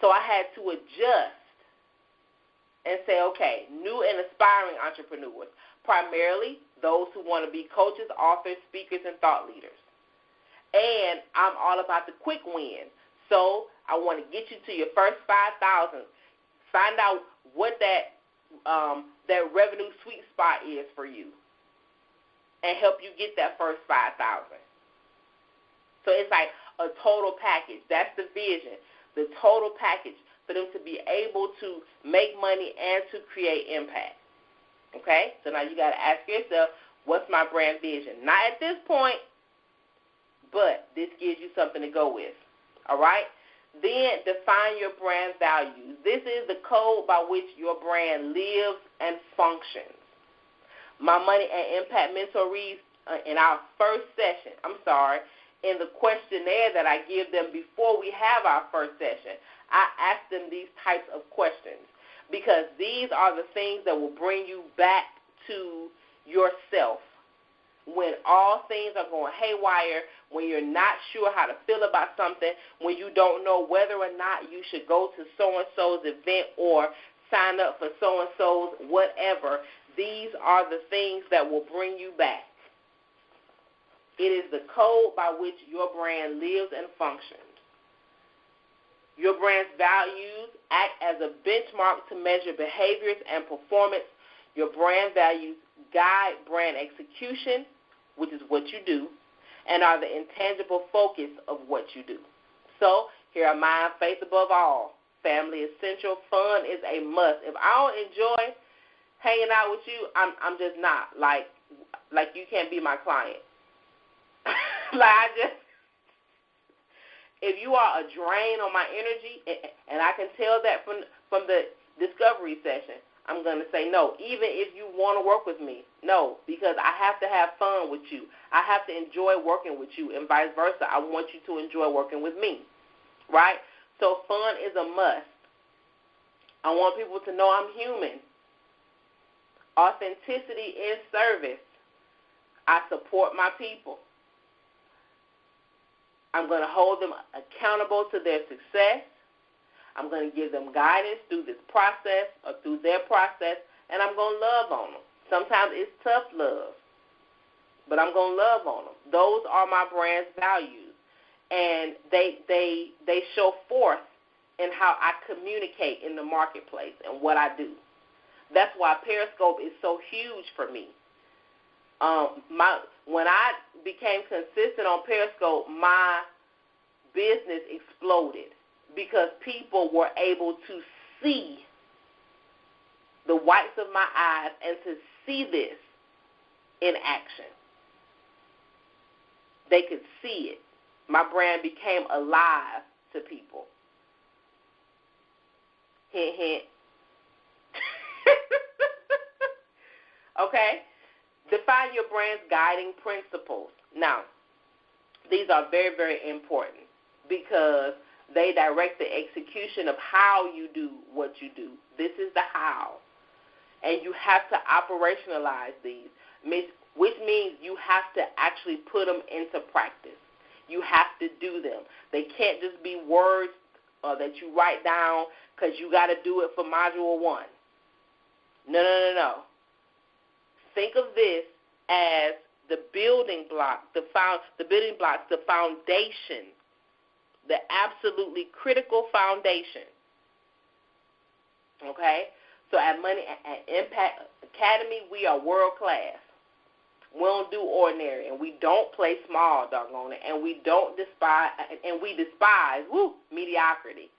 So I had to adjust and say, okay, new and aspiring entrepreneurs, primarily those who want to be coaches, authors, speakers, and thought leaders. And I'm all about the quick win. So I want to get you to your first 5,000. Find out what that revenue sweet spot is for you, and help you get that first 5,000. So it's like a total package. That's the vision, the total package for them to be able to make money and to create impact. Okay? So now you got to ask yourself, what's my brand vision? Not at this point, but this gives you something to go with. All right? Then define your brand values. This is the code by which your brand lives and functions. My Money and Impact mentorees in our first session, in the questionnaire that I give them before we have our first session, I ask them these types of questions, because these are the things that will bring you back to yourself when all things are going haywire, when you're not sure how to feel about something, when you don't know whether or not you should go to so-and-so's event or sign up for so-and-so's whatever. These are the things that will bring you back. It is the code by which your brand lives and functions. Your brand's values act as a benchmark to measure behaviors and performance. Your brand values guide brand execution, which is what you do, and are the intangible focus of what you do. So here are mine: faith above all, family essential, fun is a must. If I don't enjoy hanging out with you, I'm just not. Like you can't be my client. If you are a drain on my energy, and I can tell that from the discovery session, I'm going to say no. Even if you want to work with me, no, because I have to have fun with you. I have to enjoy working with you, and vice versa. I want you to enjoy working with me, right? So fun is a must. I want people to know I'm human. Authenticity in service. I support my people. I'm going to hold them accountable to their success. I'm going to give them guidance through this process or through their process, and I'm going to love on them. Sometimes it's tough love, but I'm going to love on them. Those are my brand's values, and they show forth in how I communicate in the marketplace and what I do. That's why Periscope is so huge for me. When I became consistent on Periscope, my business exploded because people were able to see the whites of my eyes and to see this in action. They could see it. My brand became alive to people. Hint, hint. Okay? Define your brand's guiding principles. Now, these are very, very important because they direct the execution of how you do what you do. This is the how. And you have to operationalize these, which means you have to actually put them into practice. You have to do them. They can't just be words that you write down because you got to do it for Module 1. No. Think of this as the building block, the building blocks, the foundation, the absolutely critical foundation. Okay? So at Money and Impact Academy, we are world class. We don't do ordinary, and we don't play small, doggone it, and we despise mediocrity.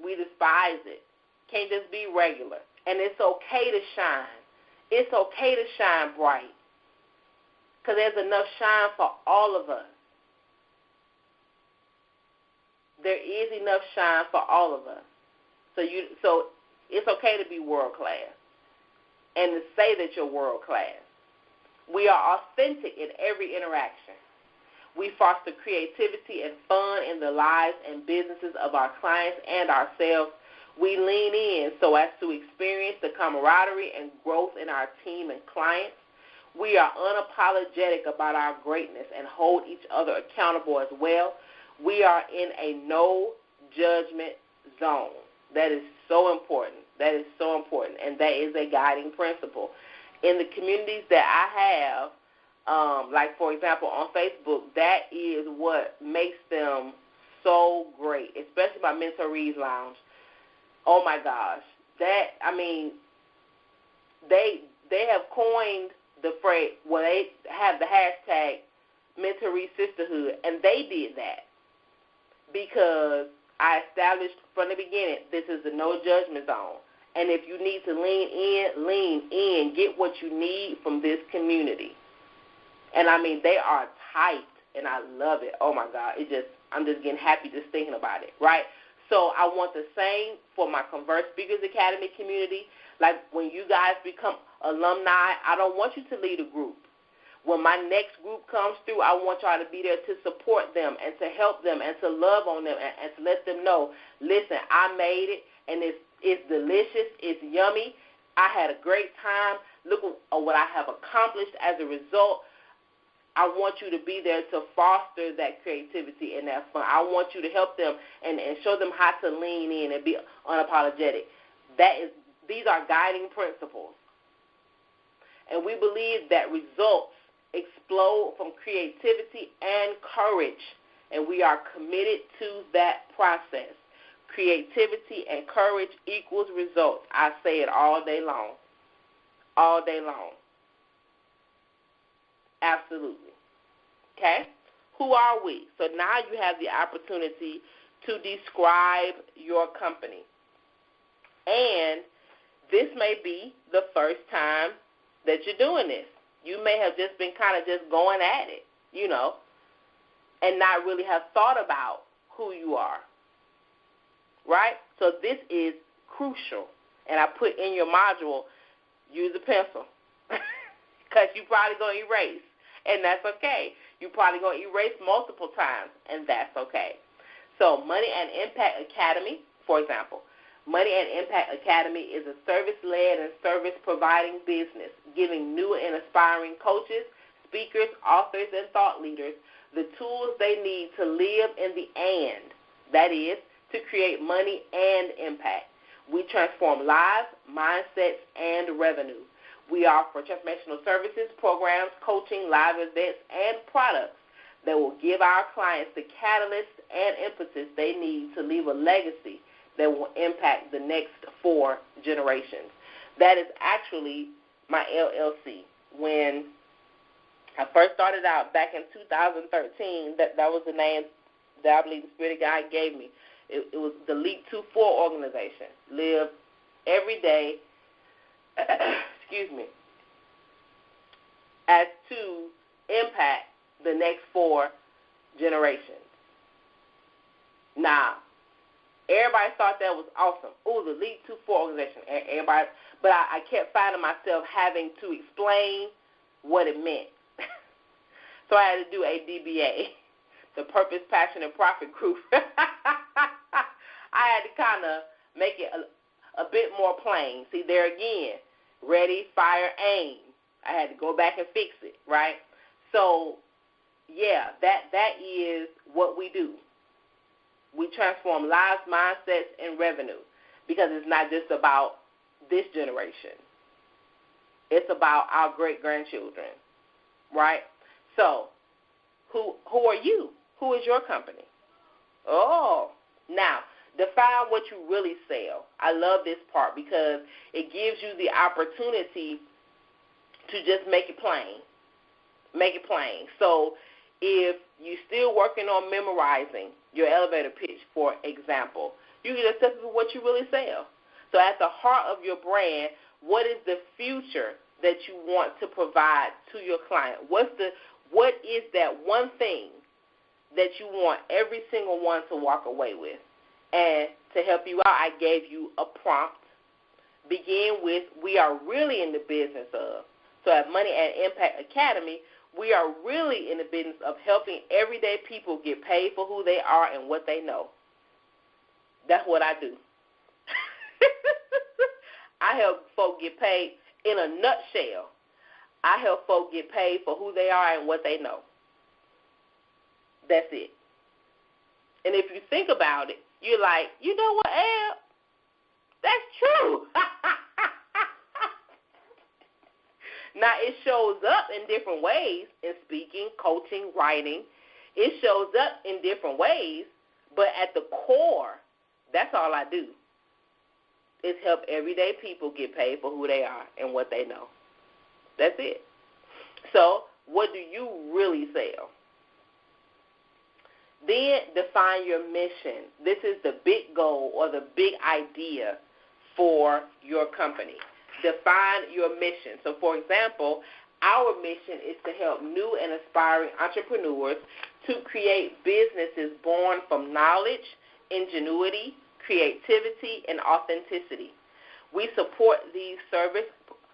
We despise it. Can't just be regular. And it's okay to shine. It's okay to shine bright, because there's enough shine for all of us. There is enough shine for all of us. So it's okay to be world class and to say that you're world class. We are authentic in every interaction. We foster creativity and fun in the lives and businesses of our clients and ourselves. We lean in so as to experience the camaraderie and growth in our team and clients. We are unapologetic about our greatness and hold each other accountable as well. We are in a no judgment zone. That is so important. That is so important, and that is a guiding principle. In the communities that I have, like, for example, on Facebook, that is what makes them so great, especially my Mentorees Lounge. Oh, my gosh. They have coined the phrase, well, they have the hashtag Mentoree Sisterhood, and they did that because I established from the beginning this is a no judgment zone. And if you need to lean in, get what you need from this community. And, they are tight, and I love it. Oh, my God. I'm just getting happy just thinking about it, right? So I want the same for my Converse Speakers Academy community. Like, when you guys become alumni, I don't want you to lead a group. When my next group comes through, I want y'all to be there to support them and to help them and to love on them and to let them know, listen, I made it, and it's delicious, it's yummy. I had a great time. Look at what I have accomplished as a result. I want you to be there to foster that creativity and that fun. I want you to help them and show them how to lean in and be unapologetic. These are guiding principles. And we believe that results explode from creativity and courage, and we are committed to that process. Creativity and courage equals results. I say it all day long. All day long. Absolutely. Okay? Who are we? So now you have the opportunity to describe your company. And this may be the first time that you're doing this. You may have just been kind of just going at it, and not really have thought about who you are, right? So this is crucial. And I put in your module, use a pencil, because you're probably going to erase, and that's okay. You're probably going to erase multiple times, and that's okay. So Money and Impact Academy, for example, Money and Impact Academy is a service-led and service-providing business, giving new and aspiring coaches, speakers, authors, and thought leaders the tools they need to live in the and, that is, to create money and impact. We transform lives, mindsets, and revenue. We offer transformational services, programs, coaching, live events, and products that will give our clients the catalyst and impetus they need to leave a legacy that will impact the next 4 generations. That is actually my LLC. When I first started out back in 2013, that was the name that I believe the Spirit of God gave me. It was the Leap 2-4 organization. Live every day, as to impact the next 4 generations. Now, everybody thought that was awesome. Oh, the Leap 2-4 organization. Everybody, but I kept finding myself having to explain what it meant. So I had to do a DBA, the Purpose, Passion, and Profit Group. I had to kind of make it a bit more plain. See, there again, ready, fire, aim. I had to go back and fix it, right? So, yeah, that is what we do. We transform lives, mindsets, and revenue, because it's not just about this generation. It's about our great-grandchildren, right? So, who are you? Who is your company? Oh, now, Define what you really sell. I love this part because it gives you the opportunity to just make it plain. Make it plain. So if you're still working on memorizing your elevator pitch, for example, you can just tell people what you really sell. So at the heart of your brand, what is the future that you want to provide to your client? What is that one thing that you want every single one to walk away with? And to help you out, I gave you a prompt. Begin with, we are really in the business of. So at Money and Impact Academy, we are really in the business of helping everyday people get paid for who they are and what they know. That's what I do. I help folks get paid. In a nutshell, I help folks get paid for who they are and what they know. That's it. And if you think about it, you're like, you know what, Ab? That's true. Now, it shows up in different ways in speaking, coaching, writing. It shows up in different ways, but at the core, that's all I do, is help everyday people get paid for who they are and what they know. That's it. So what do you really sell? Then define your mission. This is the big goal or the big idea for your company. Define your mission. So, for example, our mission is to help new and aspiring entrepreneurs to create businesses born from knowledge, ingenuity, creativity, and authenticity. We support these service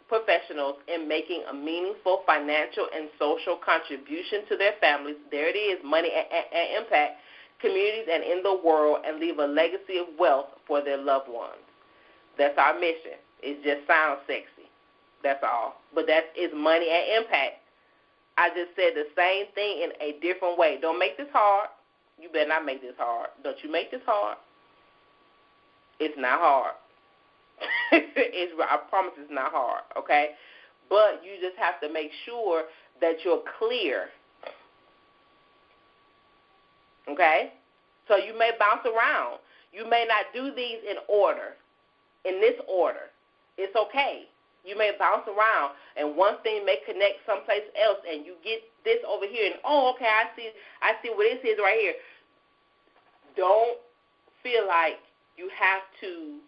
professionals in making a meaningful financial and social contribution to their families. There it is, money and impact, communities and in the world, and leave a legacy of wealth for their loved ones. That's our mission. It just sounds sexy. That's all. But that is money and impact. I just said the same thing in a different way. Don't make this hard. You better not make this hard. Don't you make this hard. It's not hard. I promise it's not hard, okay? But you just have to make sure that you're clear, okay? So you may bounce around. You may not do these in this order. It's okay. You may bounce around, and one thing may connect someplace else, and you get this over here, and, oh, okay, I see what this is right here. Don't feel like you have to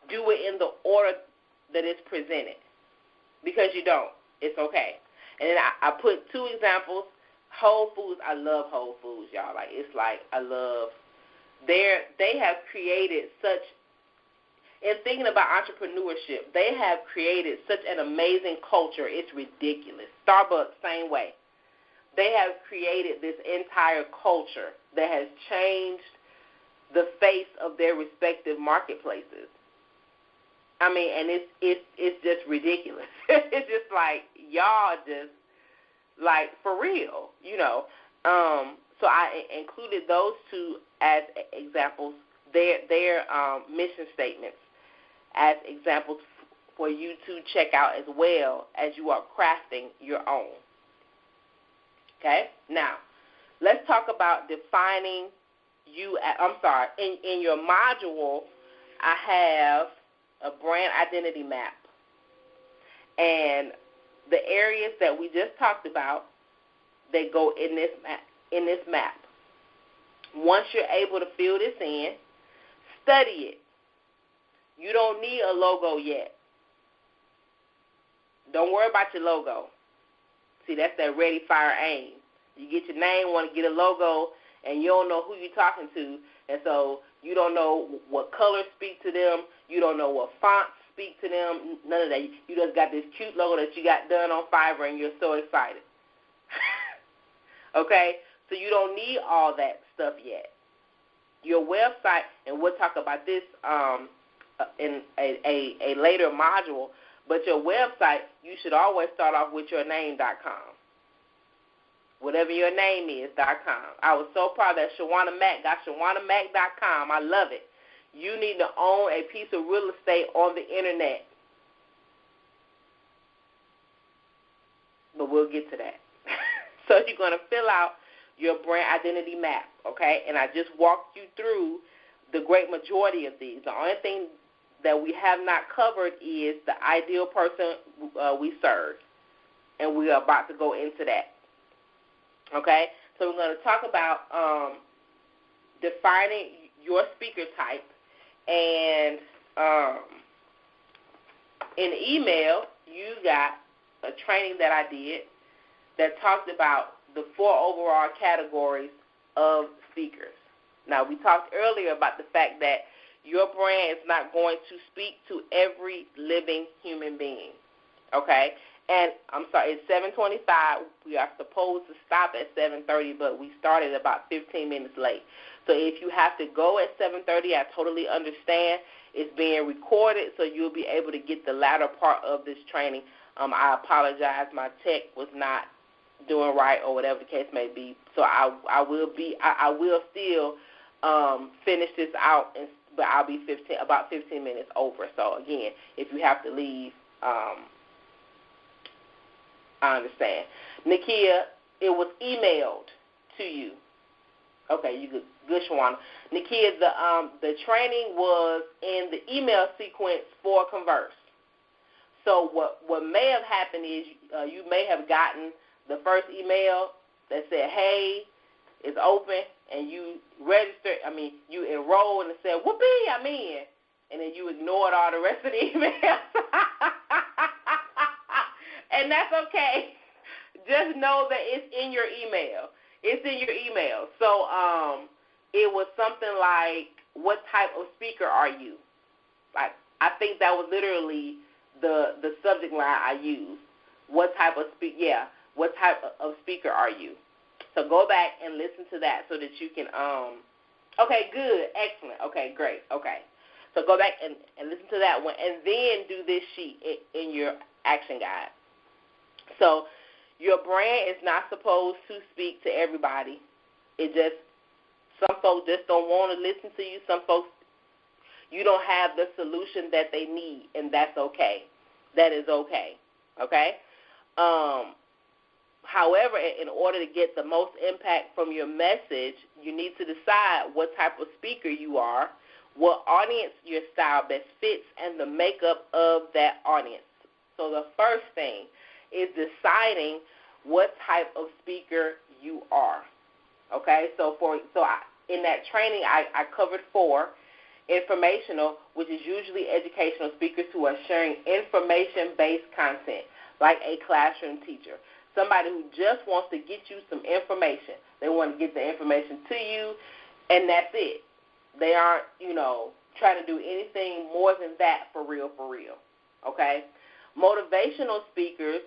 do it in the order that it's presented, because you don't. It's okay. And then I put two examples. Whole Foods, I love Whole Foods, y'all. They have created such, in thinking about entrepreneurship, they have created such an amazing culture. It's ridiculous. Starbucks, same way. They have created this entire culture that has changed the face of their respective marketplaces. I mean, and it's just ridiculous. It's just like, y'all just, like, for real, you know. So I included those two as examples, their mission statements as examples for you to check out as well as you are crafting your own. Okay? Now, let's talk about defining you. In your module, I have a brand identity map. And the areas that we just talked about, they go in this map. Once you're able to fill this in, study it. You don't need a logo yet. Don't worry about your logo. See, that's that ready, fire, aim. You get your name, want to get a logo, and you don't know who you're talking to, and so you don't know what colors speak to them. You don't know what fonts speak to them. None of that. You just got this cute logo that you got done on Fiverr, and you're so excited. Okay? So you don't need all that stuff yet. Your website, and we'll talk about this in a later module, but your website, you should always start off with yourname.com. Whatever your name is, .com. I was so proud that Shawana Mack got ShawanaMack.com. I love it. You need to own a piece of real estate on the internet. But we'll get to that. So you're going to fill out your brand identity map, okay? And I just walked you through the great majority of these. The only thing that we have not covered is the ideal person we serve, and we are about to go into that. Okay? So we're going to talk about defining your speaker type, and in the email, you got a training that I did that talked about the 4 overall categories of speakers. Now, we talked earlier about the fact that your brand is not going to speak to every living human being, okay? And I'm sorry, it's 7:25. We are supposed to stop at 7:30, but we started about 15 minutes late. So if you have to go at 7:30, I totally understand. It's being recorded, so you'll be able to get the latter part of this training. I apologize. My tech was not doing right, or whatever the case may be. So I will still finish this out, but I'll be about 15 minutes over. So again, if you have to leave, I understand. Nakia, it was emailed to you. Okay, you good, Shawana. Nakia, the training was in the email sequence for Converse. So what may have happened is you may have gotten the first email that said, hey, it's open, and you registered, you enrolled and said, whoopee, I'm in, and then you ignored all the rest of the emails. And that's okay. Just know that it's in your email. It's in your email. So it was something like, what type of speaker are you? Like, I think that was literally the subject line I used. What type of what type of speaker are you? So go back and listen to that so that you can, okay, good, excellent, okay, great, okay. So go back and listen to that one, and then do this sheet in your action guide. So your brand is not supposed to speak to everybody. Some folks just don't want to listen to you. Some folks, you don't have the solution that they need, and that's okay. That is okay, okay? However, in order to get the most impact from your message, you need to decide what type of speaker you are, what audience your style best fits, and the makeup of that audience. So the first thing is deciding what type of speaker you are. Okay, in that training, I covered 4. Informational, which is usually educational speakers who are sharing information-based content, like a classroom teacher. Somebody who just wants to get you some information. They want to get the information to you, and that's it. They aren't, trying to do anything more than that for real, okay? Motivational speakers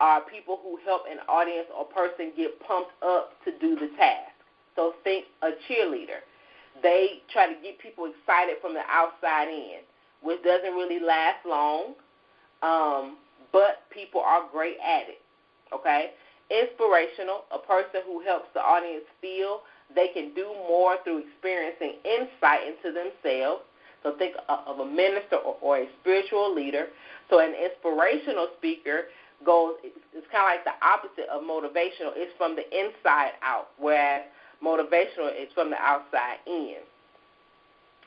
are people who help an audience or person get pumped up to do the task. So think a cheerleader. They try to get people excited from the outside in, which doesn't really last long, but people are great at it, okay? Inspirational, a person who helps the audience feel they can do more through experiencing insight into themselves. So think of a minister or a spiritual leader. So an inspirational speaker it's kind of like the opposite of motivational. It's from the inside out, whereas motivational is from the outside in.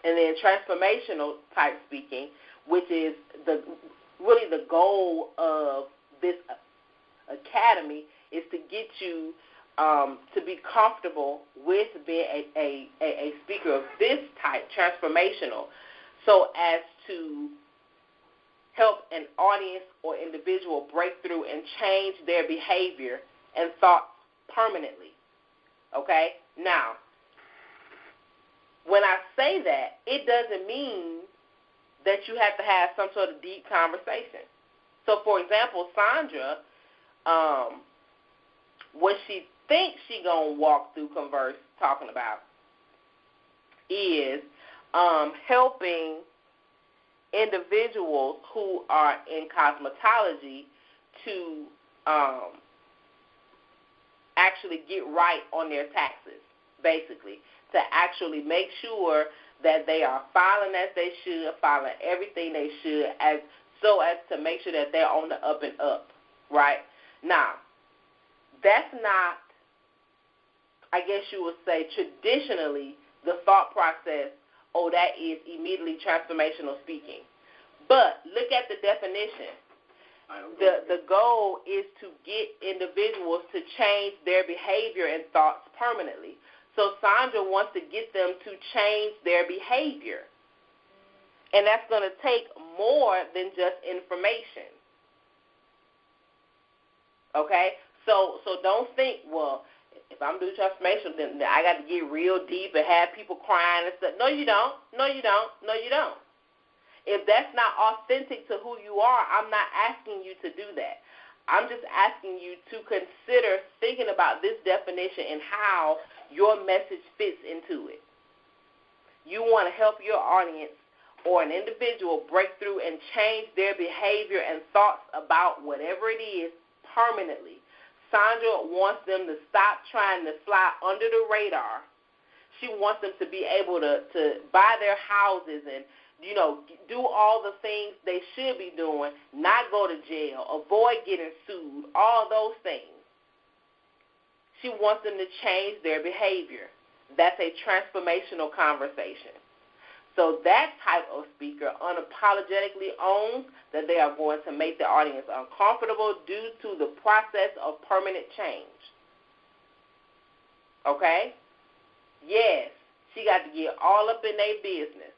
And then transformational type speaking, which is really the goal of this academy, is to get you to be comfortable with being a speaker of this type, transformational, so as to help an audience or individual break through and change their behavior and thoughts permanently. Okay? Now, when I say that, it doesn't mean that you have to have some sort of deep conversation. So, for example, Sandra, what she thinks she going to walk through Converse talking about is helping individuals who are in cosmetology to actually get right on their taxes, basically, to actually make sure that they are filing as they should, filing everything they should, so as to make sure that they're on the up and up, right? Now, that's not, I guess you would say, traditionally the thought process oh, that is immediately transformational speaking. But look at the definition. The goal is to get individuals to change their behavior and thoughts permanently. So Sandra wants to get them to change their behavior. And that's going to take more than just information. Okay? So don't think, well, if I'm doing transformation, then I got to get real deep and have people crying and stuff. No, you don't. No, you don't. No, you don't. If that's not authentic to who you are, I'm not asking you to do that. I'm just asking you to consider thinking about this definition and how your message fits into it. You want to help your audience or an individual break through and change their behavior and thoughts about whatever it is permanently. Sandra wants them to stop trying to fly under the radar. She wants them to be able to buy their houses and, do all the things they should be doing, not go to jail, avoid getting sued, all those things. She wants them to change their behavior. That's a transformational conversation. So that type of speaker unapologetically owns that they are going to make the audience uncomfortable due to the process of permanent change. Okay? Yes, she got to get all up in their business.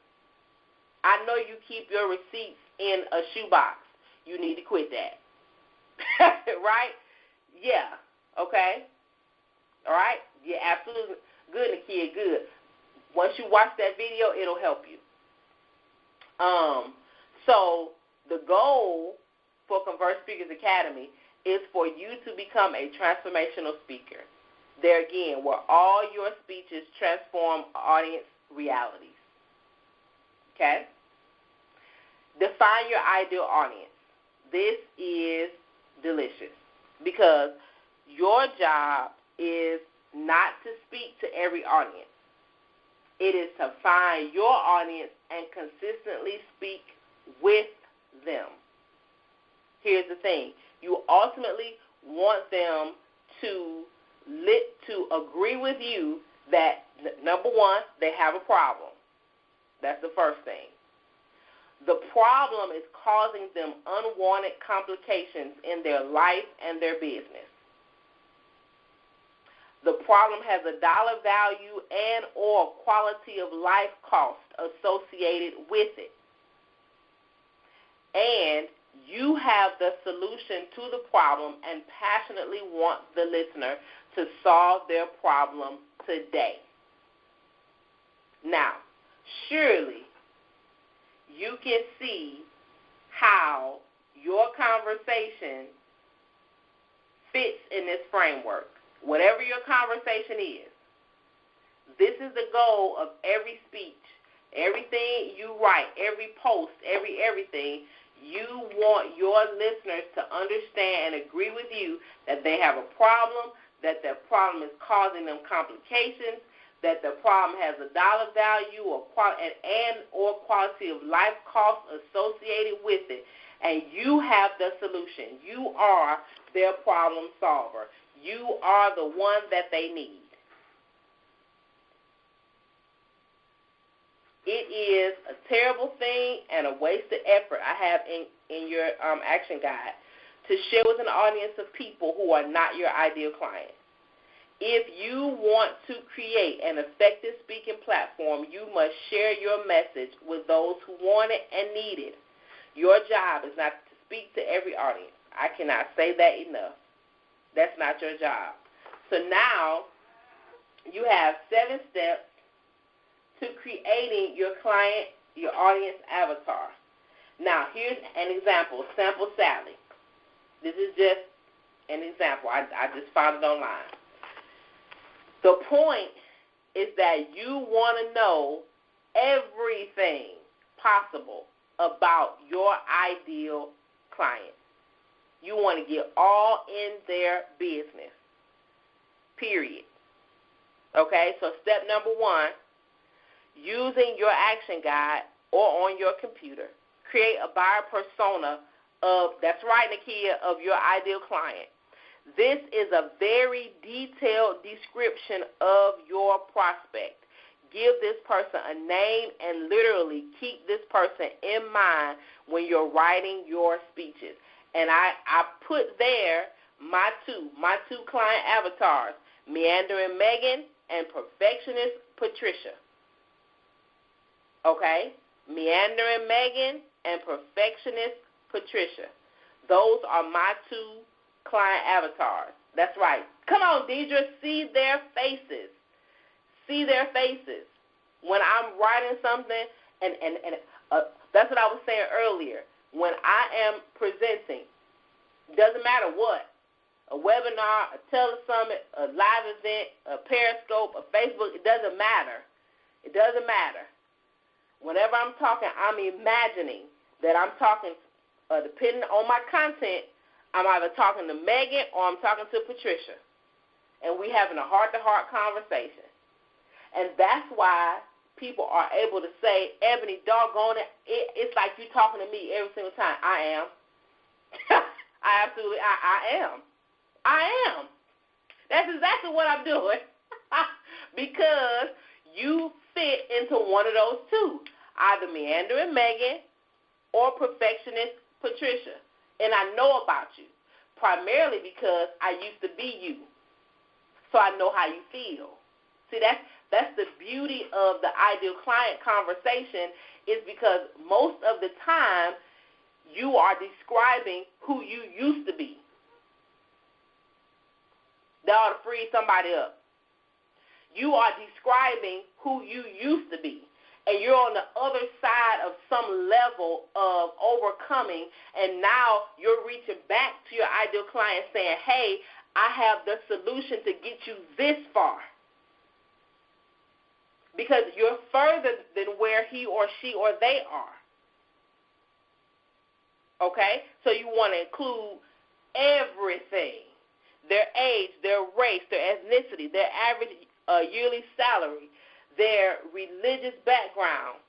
I know you keep your receipts in a shoebox. You need to quit that. Right? Yeah. Okay? All right? Yeah, absolutely. Good, Nakia, good. Once you watch that video, it'll help you. So the goal for Convert Speakers Academy is for you to become a transformational speaker. There again, where all your speeches transform audience realities. Okay? Define your ideal audience. This is delicious because your job is not to speak to every audience. It is to find your audience and consistently speak with them. Here's the thing. You ultimately want them to agree with you that, number one, they have a problem. That's the first thing. The problem is causing them unwanted complications in their life and their business. The problem has a dollar value and or quality of life cost associated with it. And you have the solution to the problem and passionately want the listener to solve their problem today. Now, surely you can see how your conversation fits in this framework. Whatever your conversation is, this is the goal of every speech, everything you write, every post, everything. You want your listeners to understand and agree with you that they have a problem, that their problem is causing them complications, that the problem has a dollar value or quality of life cost associated with it, and you have the solution. You are their problem solver. You are the one that they need. It is a terrible thing and a wasted effort I have in your action guide to share with an audience of people who are not your ideal client. If you want to create an effective speaking platform, you must share your message with those who want it and need it. Your job is not to speak to every audience. I cannot say that enough. That's not your job. So now you have 7 steps to creating your client, your audience avatar. Now here's an example, Sample Sally. This is just an example. I just found it online. The point is that you want to know everything possible about your ideal client. You want to get all in their business, period. Okay, so step number 1, using your action guide or on your computer, create a buyer persona of, that's right, Nakia, of your ideal client. This is a very detailed description of your prospect. give this person a name and literally keep this person in mind when you're writing your speeches. And I put there my two client avatars, Meandering Megan and Perfectionist Patricia. Okay? Meandering Megan and Perfectionist Patricia. Those are my two client avatars. That's right. Come on, Deidre, see their faces. See their faces. When I'm writing something, and that's what I was saying earlier. When I am presenting, doesn't matter what, a webinar, a telesummit, a live event, a Periscope, a Facebook, it doesn't matter. It doesn't matter. Whenever I'm talking, I'm imagining that I'm talking, depending on my content, I'm either talking to Megan or I'm talking to Patricia. And we having a heart-to-heart conversation. And that's why people are able to say, Ebony, doggone it, it's like you talking to me every single time. I am. I am. That's exactly what I'm doing. Because you fit into one of those two, either Meandering Megan or Perfectionist Patricia. And I know about you, primarily because I used to be you. So I know how you feel. See, that's the beauty of the ideal client conversation, is because most of the time you are describing who you used to be. That ought to free somebody up. You are describing who you used to be, and you're on the other side of some level of overcoming, and now you're reaching back to your ideal client saying, hey, I have the solution to get you this far. Because you're further than where he or she or they are. Okay? So you want to include everything. Their age, their race, their ethnicity, their average yearly salary, their religious background.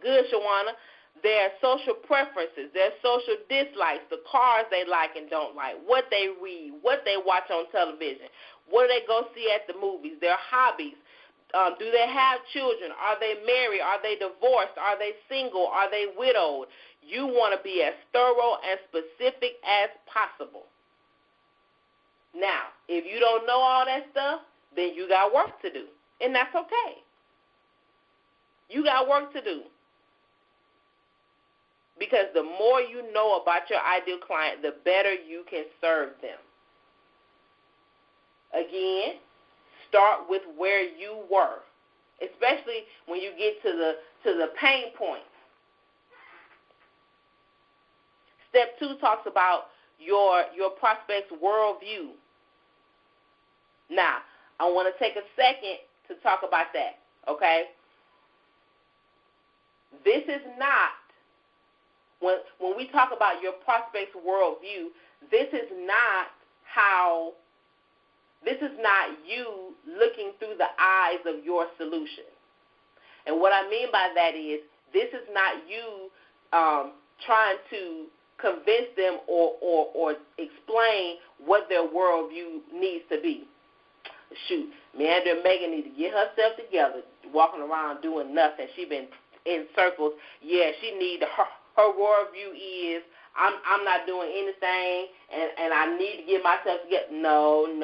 Good, Shawana. Their social preferences, their social dislikes, the cars they like and don't like, what they read, what they watch on television, what do they go see at the movies, their hobbies. Do they have children? Are they married? Are they divorced? Are they single? Are they widowed? You want to be as thorough and specific as possible. Now, if you don't know all that stuff, then you got work to do, and that's okay. You got work to do. Because the more you know about your ideal client, the better you can serve them. Again, start with where you were, especially when you get to the pain points. Step 2 talks about your prospect's worldview. Now, I want to take a second to talk about that, okay? This is not, when we talk about your prospect's worldview, this is not you looking through the eyes of your solution. And what I mean by that is, this is not you trying to convince them or explain what their worldview needs to be. Shoot, Meandering Megan needs to get herself together, walking around doing nothing. She been in circles. Yeah, she need her worldview is I'm not doing anything, and I need to get myself together. No.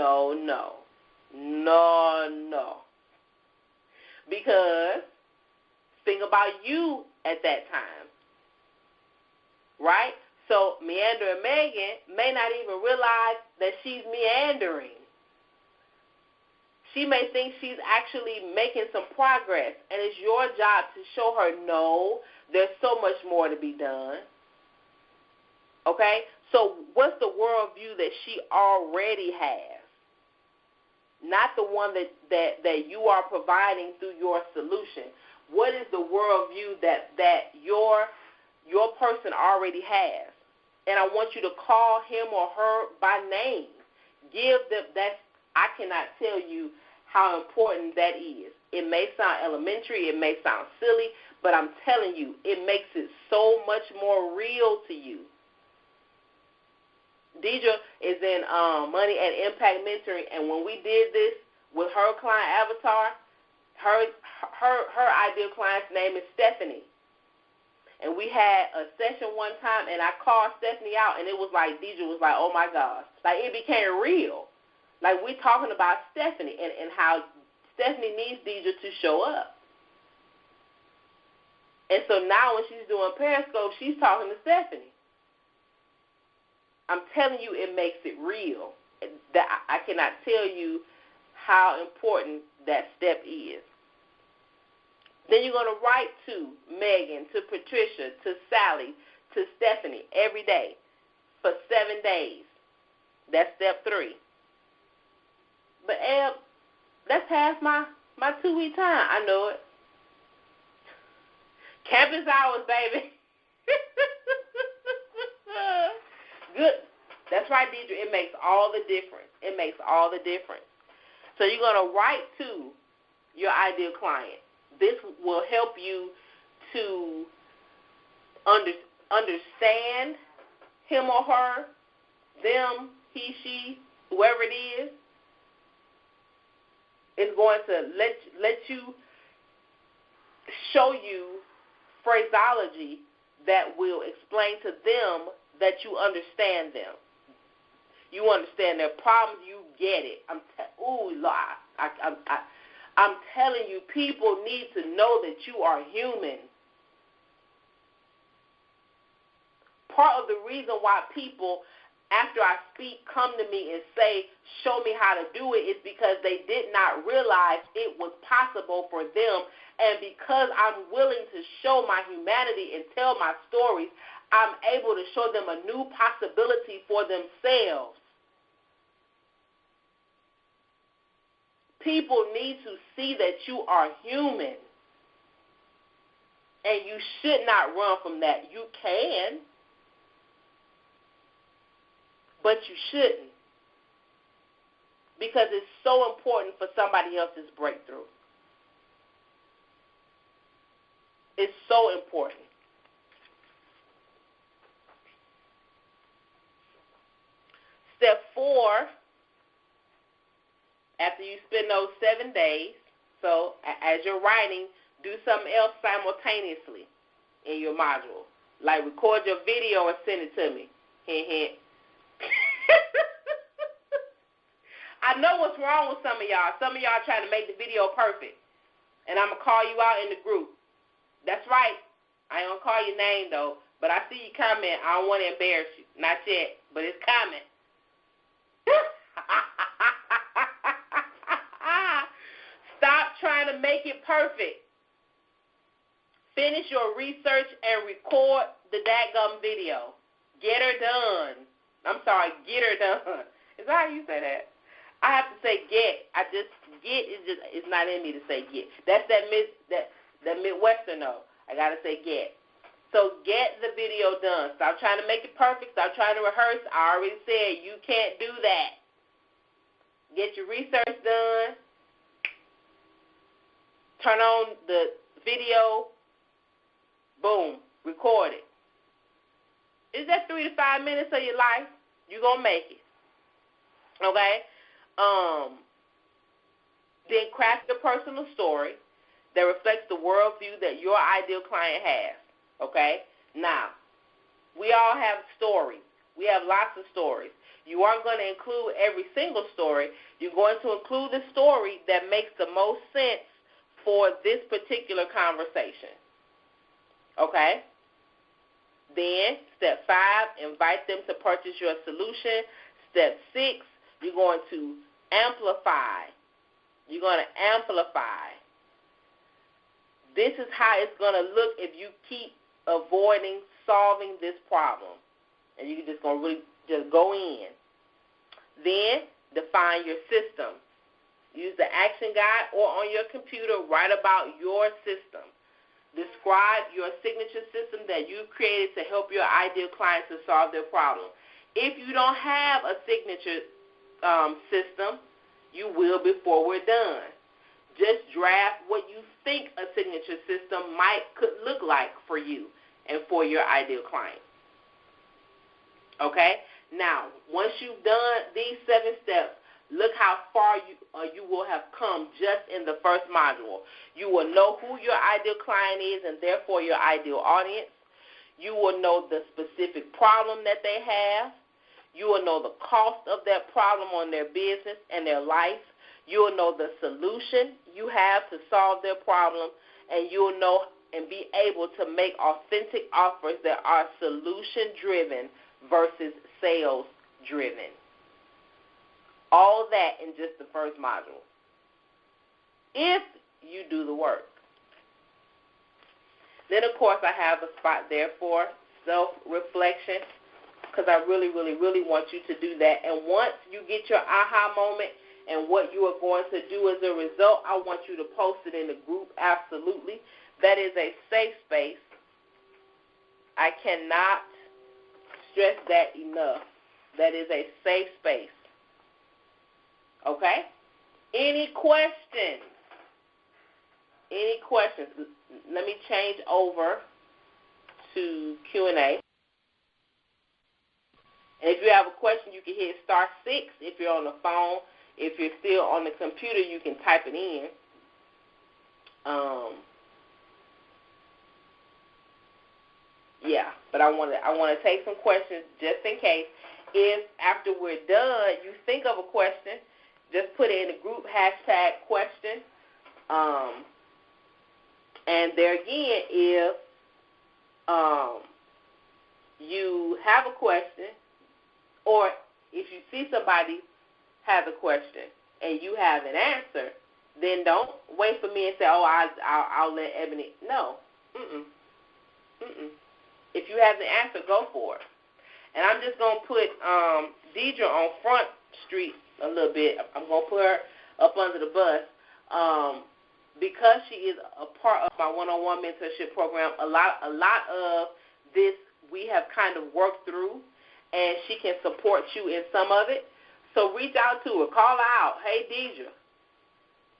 Because think about you at that time, right? So Meandering Megan may not even realize that she's meandering. She may think she's actually making some progress, and it's your job to show her, no, there's so much more to be done. Okay? So what's the worldview that she already has? Not the one that you are providing through your solution. What is the worldview that your person already has? And I want you to call him or her by name. Give them that. I cannot tell you how important that is. It may sound elementary, it may sound silly, but I'm telling you, it makes it so much more real to you. Deidre is in Money and Impact Mentoring, and when we did this with her client avatar, her ideal client's name is Stephanie. And we had a session one time, and I called Stephanie out, and it was like, Deidre was like, oh, my gosh. Like, it became real. Like, we're talking about Stephanie and how Stephanie needs Deidre to show up. And so now when she's doing Periscope, she's talking to Stephanie. I'm telling you, it makes it real. I cannot tell you how important that step is. Then you're going to write to Megan, to Patricia, to Sally, to Stephanie every day for 7 days. That's step 3. But, Eb, that's past my 2-week time. I know it. Campus hours, baby. Good. That's right, Deidre. It makes all the difference. It makes all the difference. So you're going to write to your ideal client. This will help you to understand him or her, them, he, she, whoever it is. It's going to let you show you phraseology that will explain to them that you understand them. You understand their problems. You get it. I'm telling you, people need to know that you are human. Part of the reason why people, after I speak, come to me and say, show me how to do it, is because they did not realize it was possible for them. And because I'm willing to show my humanity and tell my stories, I'm able to show them a new possibility for themselves. People need to see that you are human. And you should not run from that. You can, but you shouldn't. Because it's so important for somebody else's breakthrough. It's so important. Step 4, after you spend those 7 days, so as you're writing, do something else simultaneously in your module. Like record your video and send it to me. Hint, hint. I know what's wrong with some of y'all. Some of y'all trying to make the video perfect. And I'm going to call you out in the group. That's right. I ain't going to call your name, though. But I see you comment. I don't want to embarrass you. Not yet, but it's coming. Stop trying to make it perfect. Finish your research and record the dadgum video. Get her done. I'm sorry, get her done. Is that how you say that? I have to say get. Get is just, it's not in me to say get. That's that Midwestern though. I got to say get. So get the video done. Stop trying to make it perfect. Stop trying to rehearse. I already said you can't do that. Get your research done. Turn on the video. Boom. Record it. Is that 3 to 5 minutes of your life? You're going to make it. Okay? Then craft a personal story that reflects the worldview that your ideal client has. Okay? Now, we all have stories. We have lots of stories. You aren't going to include every single story. You're going to include the story that makes the most sense for this particular conversation. Okay? Then, step 5, invite them to purchase your solution. Step 6, you're going to amplify. You're going to amplify. This is how it's going to look if you keep avoiding solving this problem. And you're just going to really just go in. Then, define your system. Use the action guide or on your computer, write about your system. Describe your signature system that you've created to help your ideal clients to solve their problem. If you don't have a signature system, you will before we're done. Just draft what you think a signature system could look like for you and for your ideal client. Okay? Now, once you've done these 7 steps, look how far you will have come just in the first module. You will know who your ideal client is and therefore your ideal audience. You will know the specific problem that they have. You will know the cost of that problem on their business and their life. You will know the solution you have to solve their problem, and you will know and be able to make authentic offers that are solution-driven versus sales-driven. All that in just the first module, if you do the work. Then, of course, I have a spot there for self-reflection, because I really, really, really want you to do that. And once you get your aha moment and what you are going to do as a result, I want you to post it in the group, absolutely. That is a safe space. I cannot stress that enough. That is a safe space. Okay? Any questions? Any questions? Let me change over to Q&A. And if you have a question, you can hit *6 if you're on the phone. If you're still on the computer, you can type it in. Yeah, but I want to take some questions just in case. If after we're done you think of a question, just put it in the group, #question. And there again, if you have a question, or if you see somebody has a question and you have an answer, then don't wait for me and say, "Oh, I'll let Ebony." No, If you have the answer, go for it. And I'm just gonna put Deidre on Front Street a little bit. I'm gonna put her up under the bus because she is a part of my one-on-one mentorship program. A lot of this we have kind of worked through, and she can support you in some of it. So reach out to her, call her out. Hey, Deidre,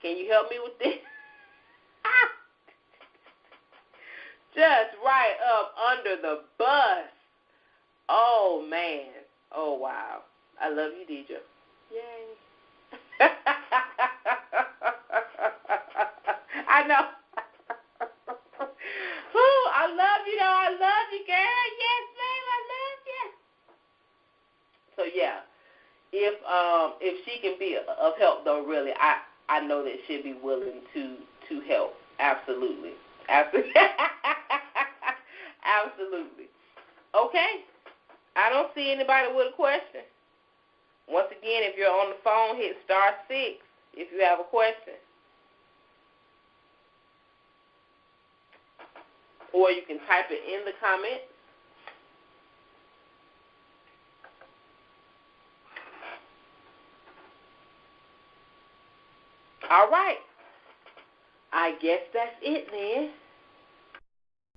can you help me with this? Just right up under the bus. Oh, man. Oh, wow. I love you, Deidre. Yay. I know. Ooh, I love you, though. I love you, girl. Yes, ma'am, I love you. So, yeah, if she can be of help, though, really, I know that she'll be willing to help. Absolutely. Absolutely. Absolutely. Okay. I don't see anybody with a question. Once again, if you're on the phone, hit *6 if you have a question. Or you can type it in the comments. All right. I guess that's it then.